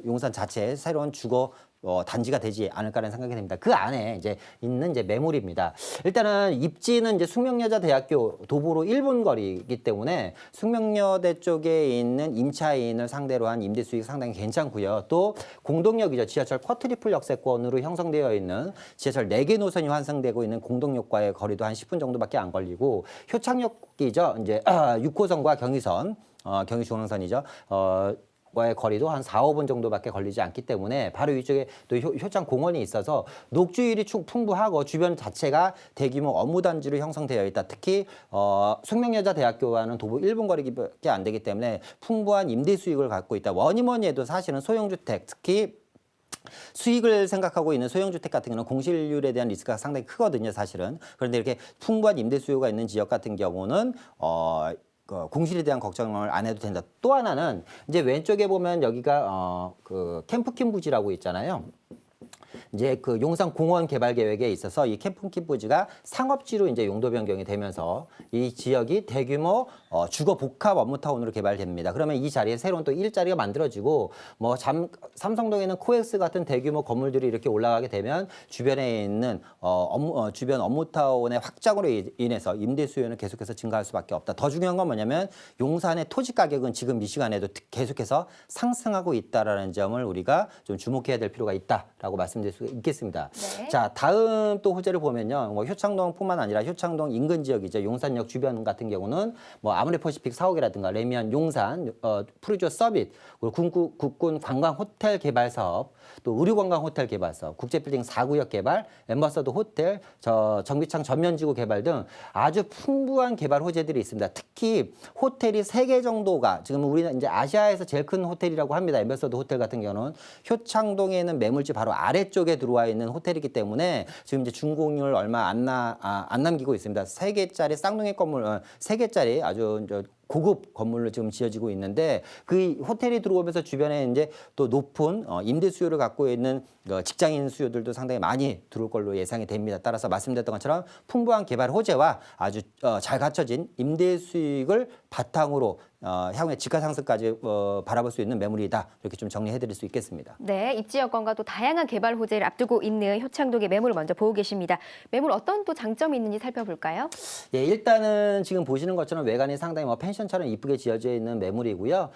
[SPEAKER 2] 용산 자체의 새로운 주거 단지가 되지 않을까라는 생각이 듭니다. 그 안에 이제 있는 이제 매물입니다. 일단은 입지는 이제 숙명여자대학교 도보로 1분 거리이기 때문에 숙명여대 쪽에 있는 임차인을 상대로 한 임대 수익 상당히 괜찮고요. 또 공동역이죠. 지하철 쿼트리플 역세권으로 형성되어 있는 지하철 4개 노선이 환승되고 있는 공동역과의 거리도 한 10분 정도밖에 안 걸리고 효창역이죠. 이제 6호선과 경의선, 경의중앙선이죠. 과의 거리도 한 4, 5분 정도밖에 걸리지 않기 때문에 바로 이쪽에 또 효창 공원이 있어서 녹주율이 풍부하고 주변 자체가 대규모 업무단지로 형성되어 있다. 특히 숙명여자대학교와는 도보 1분 거리밖에 안 되기 때문에 풍부한 임대 수익을 갖고 있다. 뭐니 해도 사실은 소형주택, 특히 수익을 생각하고 있는 소형주택 같은 경우는 공실률에 대한 리스크가 상당히 크거든요, 사실은. 그런데 이렇게 풍부한 임대 수요가 있는 지역 같은 경우는 공실에 대한 걱정을 안 해도 된다. 또 하나는 이제 왼쪽에 보면 여기가 캠프킨 부지라고 있잖아요. 이제 그 용산 공원 개발 계획에 있어서 이 캠프킨 부지가 상업지로 이제 용도 변경이 되면서 이 지역이 대규모 주거 복합 업무타운으로 개발됩니다. 그러면 이 자리에 새로운 또 일자리가 만들어지고 삼성동에 있는 코엑스 같은 대규모 건물들이 이렇게 올라가게 되면 주변에 있는 주변 업무타운의 확장으로 인해서 임대 수요는 계속해서 증가할 수밖에 없다. 더 중요한 건 뭐냐면 용산의 토지 가격은 지금 이 시간에도 계속해서 상승하고 있다라는 점을 우리가 좀 주목해야 될 필요가 있다라고 말씀드릴 수 있겠습니다.
[SPEAKER 1] 네.
[SPEAKER 2] 자, 다음 또 호재를 보면요. 효창동뿐만 아니라 효창동 인근 지역이죠. 용산역 주변 같은 경우는 아모레퍼시픽 사옥이라든가 레미안 용산, 푸르지오 서빗, 그리고 국군 관광 호텔 개발 사업, 또 의료관광 호텔 개발 사업, 국제빌딩 4구역 개발, 엠버서더 호텔, 정비창 전면지구 개발 등 아주 풍부한 개발 호재들이 있습니다. 특히 호텔이 3개 정도가 지금 우리는 이제 아시아에서 제일 큰 호텔이라고 합니다. 엠버서더 호텔 같은 경우는 효창동에 있는 매물지 바로 아래쪽에 들어와 있는 호텔이기 때문에 지금 이제 준공을 얼마 안 남기고 있습니다. 3개짜리 쌍둥이 건물, 3개짜리 아주 고급 건물로 지금 지어지고 있는데 그 호텔이 들어오면서 주변에 이제 또 높은 임대 수요를 갖고 있는 직장인 수요들도 상당히 많이 들어올 걸로 예상이 됩니다. 따라서 말씀드렸던 것처럼 풍부한 개발 호재와 아주 잘 갖춰진 임대 수익을 바탕으로 향후에 집가 상승까지 바라볼 수 있는 매물이다. 이렇게 좀 정리해드릴 수 있겠습니다.
[SPEAKER 1] 네, 입지 여건과 또 다양한 개발 호재를 앞두고 있는 효창동의 매물을 먼저 보고 계십니다. 매물 어떤 또 장점이 있는지 살펴볼까요?
[SPEAKER 2] 예, 일단은 지금 보시는 것처럼 외관이 상당히 펜션처럼 이쁘게 지어져 있는 매물이고요.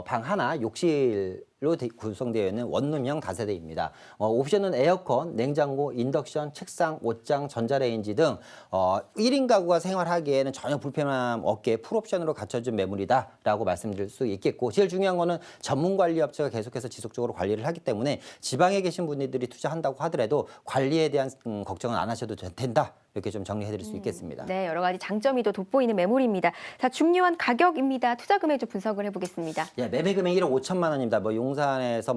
[SPEAKER 2] 방 하나, 욕실 로 구성되어 있는 원룸형 다세대입니다. 옵션은 에어컨, 냉장고, 인덕션, 책상, 옷장, 전자레인지 등 1인 가구가 생활하기에는 전혀 불편함 없게 풀옵션으로 갖춰진 매물이다라고 말씀드릴 수 있겠고 제일 중요한 거는 전문관리업체가 계속해서 지속적으로 관리를 하기 때문에 지방에 계신 분들이 투자한다고 하더라도 관리에 대한 걱정은 안 하셔도 된다. 이렇게 좀 정리해드릴 수 있겠습니다.
[SPEAKER 1] 네, 여러 가지 장점이 또 돋보이는 매물입니다. 자, 중요한 가격입니다. 투자 금액 좀 분석을 해보겠습니다.
[SPEAKER 2] 예, 매매 금액 1억 5천만 원입니다. 용산에서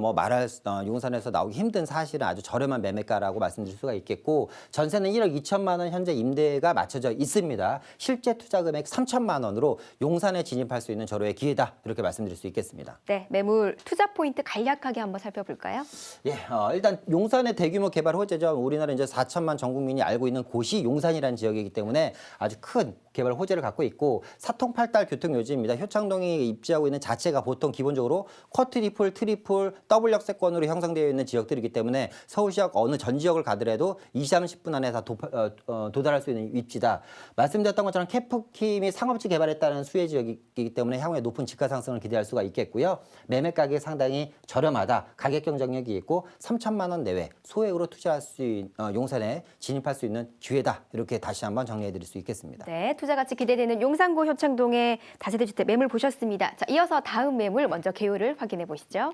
[SPEAKER 2] 용산에서 나오기 힘든 사실은 아주 저렴한 매매가라고 말씀드릴 수가 있겠고 전세는 1억 2천만 원 현재 임대가 맞춰져 있습니다. 실제 투자 금액 3천만 원으로 용산에 진입할 수 있는 절호의 기회다. 이렇게 말씀드릴 수 있겠습니다.
[SPEAKER 1] 네, 매물 투자 포인트 간략하게 한번 살펴볼까요?
[SPEAKER 2] 예, 일단 용산의 대규모 개발 호재죠. 우리나라 이제 4천만 전 국민이 알고 있는 곳이 용산이라는 지역이기 때문에 아주 큰 개발 호재를 갖고 있고 사통팔달 교통 요지입니다. 효창동이 입지하고 있는 자체가 보통 기본적으로 쿼트리플, 트리플, 더블 역세권으로 형성되어 있는 지역들이기 때문에 서울시역 어느 전 지역을 가더라도 20, 30분 안에 다 도달할 수 있는 입지다. 말씀드렸던 것처럼 캐프킴이 상업지 개발했다는 수혜 지역이기 때문에 향후에 높은 집가 상승을 기대할 수가 있겠고요. 매매 가격이 상당히 저렴하다. 가격 경쟁력이 있고 3천만 원 내외 소액으로 투자할 수 있는 용산에 진입할 수 있는 기회다. 이렇게 다시 한번 정리해드릴 수 있겠습니다.
[SPEAKER 1] 네, 투자 가치 기대되는 용산구 효창동의 다세대 주택 매물 보셨습니다. 자, 이어서 다음 매물 먼저 개요를 확인해 보시죠.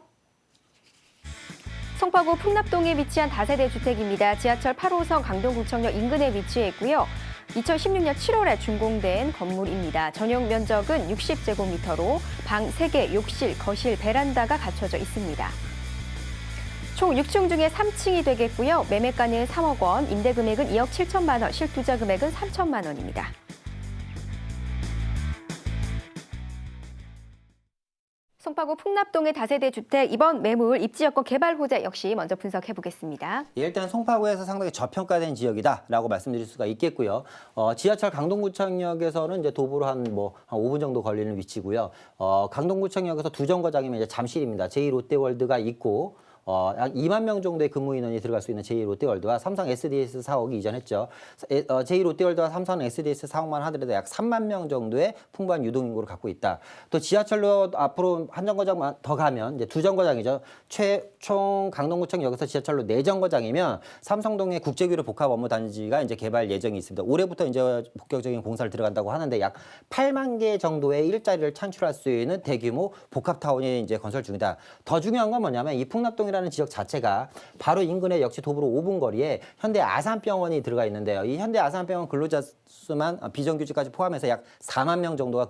[SPEAKER 1] 송파구 풍납동에 위치한 다세대 주택입니다. 지하철 8호선 강동구청역 인근에 위치해 있고요. 2016년 7월에 준공된 건물입니다. 전용 면적은 60제곱미터로 방 3개, 욕실, 거실, 베란다가 갖춰져 있습니다. 총 6층 중에 3층이 되겠고요. 매매가는 3억 원, 임대 금액은 2억 7천만 원, 실투자 금액은 3천만 원입니다. 송파구 풍납동의 다세대 주택 이번 매물 입지 여건 개발 호재 역시 먼저 분석해 보겠습니다.
[SPEAKER 2] 예, 일단 송파구에서 상당히 저평가된 지역이다라고 말씀드릴 수가 있겠고요. 지하철 강동구청역에서는 이제 도보로 한 5분 정도 걸리는 위치고요. 강동구청역에서 두 정거장이면 이제 잠실입니다. 제2롯데월드가 있고 약 2만 명 정도의 근무 인원이 들어갈 수 있는 제2롯데월드와 삼성 SDS 사옥이 이전했죠. 제2롯데월드와 삼성 SDS 사옥만 하더라도 약 3만 명 정도의 풍부한 유동인구를 갖고 있다. 또 지하철로 앞으로 한 정거장만 더 가면 이제 두 정거장이죠. 총 강동구청역에서 지하철로 4정거장이면 삼성동의 국제규류 복합 업무 단지가 이제 개발 예정이 있습니다. 올해부터 이제 본격적인 공사를 들어간다고 하는데 약 8만 개 정도의 일자리를 창출할 수 있는 대규모 복합타운이 이제 건설 중이다. 더 중요한 건 뭐냐면 이 풍납동이라는 지역 자체가 바로 인근에 역시 도보로 5분 거리에 현대 아산병원이 들어가 있는데요. 이 현대 아산병원 근로자 수만 비정규직까지 포함해서 약 4만 명 정도가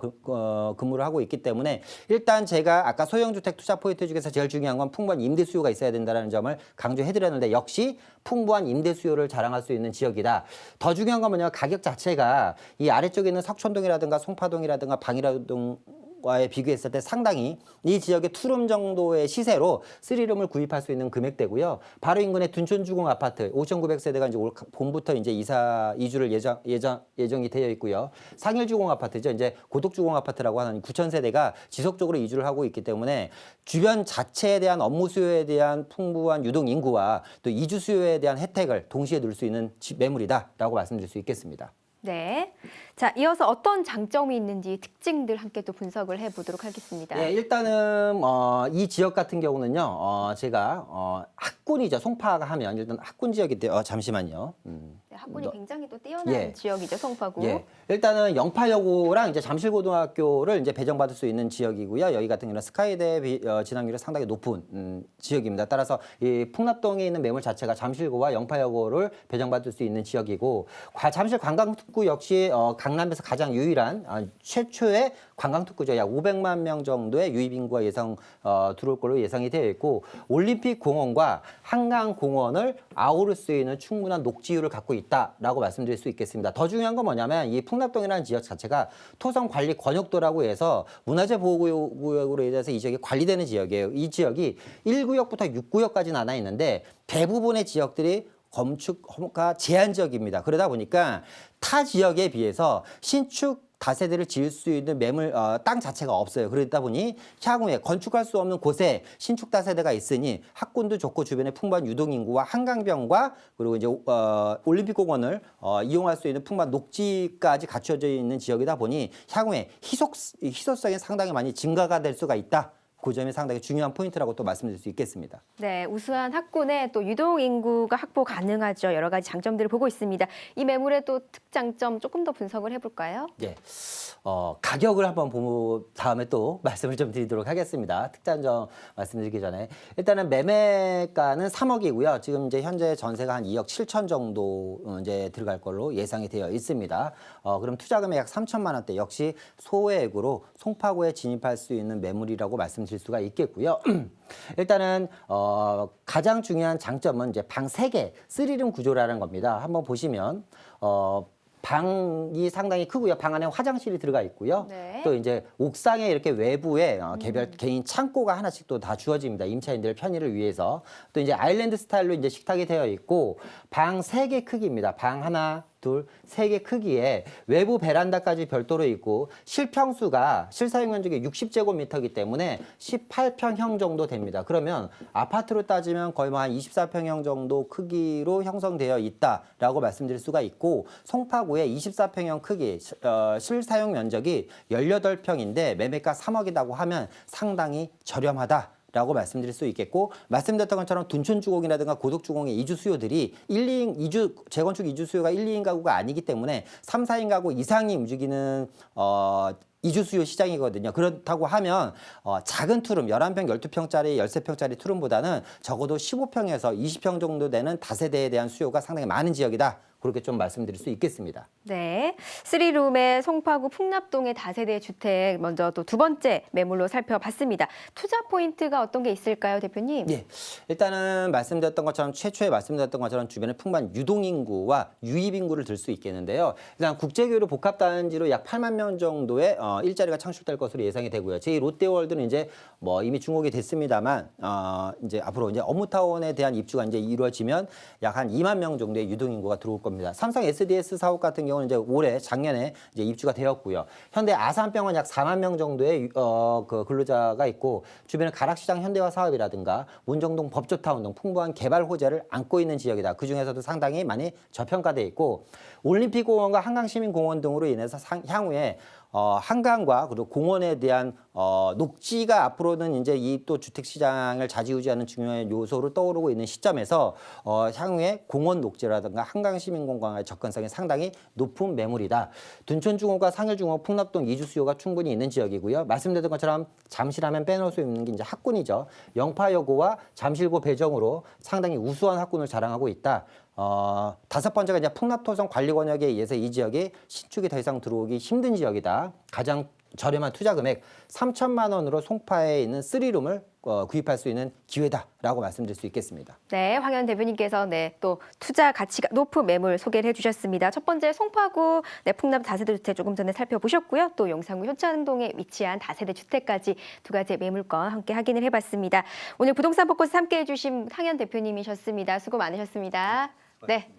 [SPEAKER 2] 근무를 하고 있기 때문에 일단 제가 아까 소형주택 투자 포인트 중에서 제일 중요한 건 풍부한 임대 수요가 있어야 된다는 점을 강조해드렸는데 역시 풍부한 임대 수요를 자랑할 수 있는 지역이다. 더 중요한 건 뭐냐면 가격 자체가 이 아래쪽에 있는 석촌동이라든가 송파동이라든가 방이라동 와에 비교했을 때 상당히 이 지역의 투룸 정도의 시세로 3룸을 구입할 수 있는 금액대고요. 바로 인근에 둔촌주공 아파트 5,900세대가 이제 올 봄부터 이제 이주를 예정이 되어 있고요. 상일주공 아파트죠. 이제 고독주공 아파트라고 하는 9,000세대가 지속적으로 이주를 하고 있기 때문에 주변 자체에 대한 업무 수요에 대한 풍부한 유동 인구와 또 이주 수요에 대한 혜택을 동시에 누릴 수 있는 매물이다라고 말씀드릴 수 있겠습니다.
[SPEAKER 1] 네. 자, 이어서 어떤 장점이 있는지 특징들 함께 또 분석을 해보도록 하겠습니다.
[SPEAKER 2] 네, 일단은 이 지역 같은 경우는요, 제가 학군이죠. 송파가 하면 일단 학군 지역인데요. 잠시만요.
[SPEAKER 1] 네, 학군이 굉장히 또 뛰어난 지역이죠, 송파구.
[SPEAKER 2] 예, 일단은 영파여고랑 이제 잠실고등학교를 이제 배정받을 수 있는 지역이고요. 여기 같은 경우는 스카이대 진학률이 상당히 높은 지역입니다. 따라서 이 풍납동에 있는 매물 자체가 잠실고와 영파여고를 배정받을 수 있는 지역이고, 잠실 관광특구 역시 강남에서 가장 유일한 최초의 관광특구죠. 약 500만 명 정도의 유입 인구가 들어올 걸로 예상이 되어 있고 올림픽 공원과 한강 공원을 아우를 수 있는 충분한 녹지율을 갖고 있다라고 말씀드릴 수 있겠습니다. 더 중요한 건 뭐냐면 이 풍납동이라는 지역 자체가 토성 관리 권역도라고 해서 문화재 보호구역으로 인해서 이 지역이 관리되는 지역이에요. 이 지역이 1구역부터 6구역까지 나눠 있는데 대부분의 지역들이 건축가 제한 지역입니다. 그러다 보니까 타 지역에 비해서 신축 다세대를 지을 수 있는 땅 자체가 없어요. 그러다 보니 향후에 건축할 수 없는 곳에 신축 다세대가 있으니 학군도 좋고 주변에 풍부한 유동인구와 한강변과 그리고 이제 올림픽공원을 이용할 수 있는 풍부한 녹지까지 갖춰져 있는 지역이다 보니 향후에 희소성이 상당히 많이 증가가 될 수가 있다. 그 점이 상당히 중요한 포인트라고 또 말씀드릴 수 있겠습니다.
[SPEAKER 1] 네, 우수한 학군에 또 유동 인구가 확보 가능하죠. 여러 가지 장점들을 보고 있습니다. 이 매물의 또 특장점 조금 더 분석을 해볼까요?
[SPEAKER 2] 예. 가격을 한번 보고 다음에 또 말씀을 좀 드리도록 하겠습니다. 특단점 말씀드리기 전에 일단은 매매가는 3억이고요. 지금 이제 현재 전세가 한 2억 7천 정도 이제 들어갈 걸로 예상이 되어 있습니다. 그럼 투자금액 약 3천만 원대 역시 소액으로 송파구에 진입할 수 있는 매물이라고 말씀드릴 수가 있겠고요. 일단은 가장 중요한 장점은 이제 방 3개, 3룸 구조라는 겁니다. 한번 보시면 방이 상당히 크고요. 방 안에 화장실이 들어가 있고요.
[SPEAKER 1] 네.
[SPEAKER 2] 또 이제 옥상에 이렇게 외부에 개별 개인 창고가 하나씩 또 다 주어집니다. 임차인들 편의를 위해서. 또 이제 아일랜드 스타일로 이제 식탁이 되어 있고 방 3개 크기입니다. 방 하나, 둘, 3개 크기에 외부 베란다까지 별도로 있고 실평수가 실사용 면적이 60제곱미터이기 때문에 18평형 정도 됩니다. 그러면 아파트로 따지면 거의 뭐 한 24평형 정도 크기로 형성되어 있다라고 말씀드릴 수가 있고 송파구의 24평형 크기 실사용 면적이 18평인데 매매가 3억이라고 하면 상당히 저렴하다. 라고 말씀드릴 수 있겠고 말씀드렸던 것처럼 둔촌주공이라든가 고덕주공의 이주 수요들이 재건축 이주 수요가 1, 2인 가구가 아니기 때문에 3, 4인 가구 이상이 움직이는 이주 수요 시장이거든요. 그렇다고 하면 작은 투룸 11평, 12평짜리, 13평짜리 투룸보다는 적어도 15평에서 20평 정도 되는 다세대에 대한 수요가 상당히 많은 지역이다. 그렇게 좀 말씀드릴 수 있겠습니다.
[SPEAKER 1] 네, 3룸의 송파구 풍납동의 다세대 주택 먼저 또 두 번째 매물로 살펴봤습니다. 투자 포인트가 어떤 게 있을까요, 대표님?
[SPEAKER 2] 예, 일단은 말씀드렸던 것처럼 최초에 말씀드렸던 것처럼 주변에 풍부한 유동인구와 유입인구를 들 수 있겠는데요. 일단 국제교류 복합단지로 약 8만 명 정도의 일자리가 창출될 것으로 예상이 되고요. 제 롯데월드는 이제 뭐 이미 준공이 됐습니다만 이제 앞으로 이제 어묵타운에 대한 입주가 이제 이루어지면 약 한 2만 명 정도의 유동인구가 들어올 겁니다. 삼성 SDS 사업 같은 경우는 이제 작년에 이제 입주가 되었고요. 현대 아산병원 약 4만 명 정도의 그 근로자가 있고 주변에 가락시장 현대화 사업이라든가 문정동 법조타운 등 풍부한 개발 호재를 안고 있는 지역이다. 그 중에서도 상당히 많이 저평가돼 있고 올림픽공원과 한강시민공원 등으로 인해서 향후에 한강과 그리고 공원에 대한 녹지가 앞으로는 이제 이 또 주택 시장을 좌지우지하는 중요한 요소로 떠오르고 있는 시점에서 향후에 공원 녹지라든가 한강 시민공간의 접근성이 상당히 높은 매물이다. 둔촌중호가 상일중호, 풍납동 이주 수요가 충분히 있는 지역이고요. 말씀드렸던 것처럼 잠실하면 빼놓을 수 없는 게 이제 학군이죠. 영파여고와 잠실고 배정으로 상당히 우수한 학군을 자랑하고 있다. 다섯 번째가 이제 풍납토성 관리권역에 의해서 이 지역이 신축이 더 이상 들어오기 힘든 지역이다. 가장 저렴한 투자 금액 3천만 원으로 송파에 있는 3룸을 구입할 수 있는 기회다라고 말씀드릴 수 있겠습니다.
[SPEAKER 1] 네, 황현 대표님께서 또 투자 가치가 높은 매물 소개를 해주셨습니다. 첫 번째 송파구 풍납 다세대 주택 조금 전에 살펴보셨고요. 또 용산구 효창동에 위치한 다세대 주택까지 두 가지 매물권 함께 확인을 해봤습니다. 오늘 부동산 포커스 함께해 주신 황현 대표님이셨습니다. 수고 많으셨습니다. 네.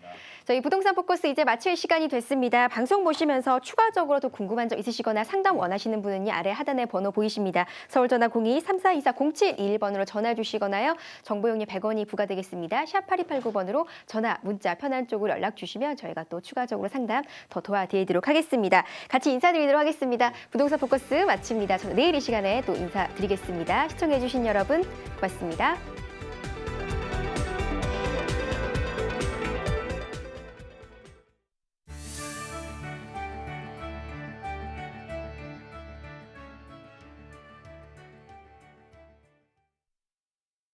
[SPEAKER 1] 저희 부동산 포커스 이제 마칠 시간이 됐습니다. 방송 보시면서 추가적으로 더 궁금한 점 있으시거나 상담 원하시는 분은요, 아래 하단에 번호 보이십니다. 서울전화 02-3424-0721번으로 전화 주시거나요. 정보용료 100원이 부과되겠습니다. 샵 8289번으로 전화, 문자 편한 쪽으로 연락 주시면 저희가 또 추가적으로 상담 더 도와드리도록 하겠습니다. 같이 인사드리도록 하겠습니다. 부동산 포커스 마칩니다. 저는 내일 이 시간에 또 인사드리겠습니다. 시청해 주신 여러분 고맙습니다.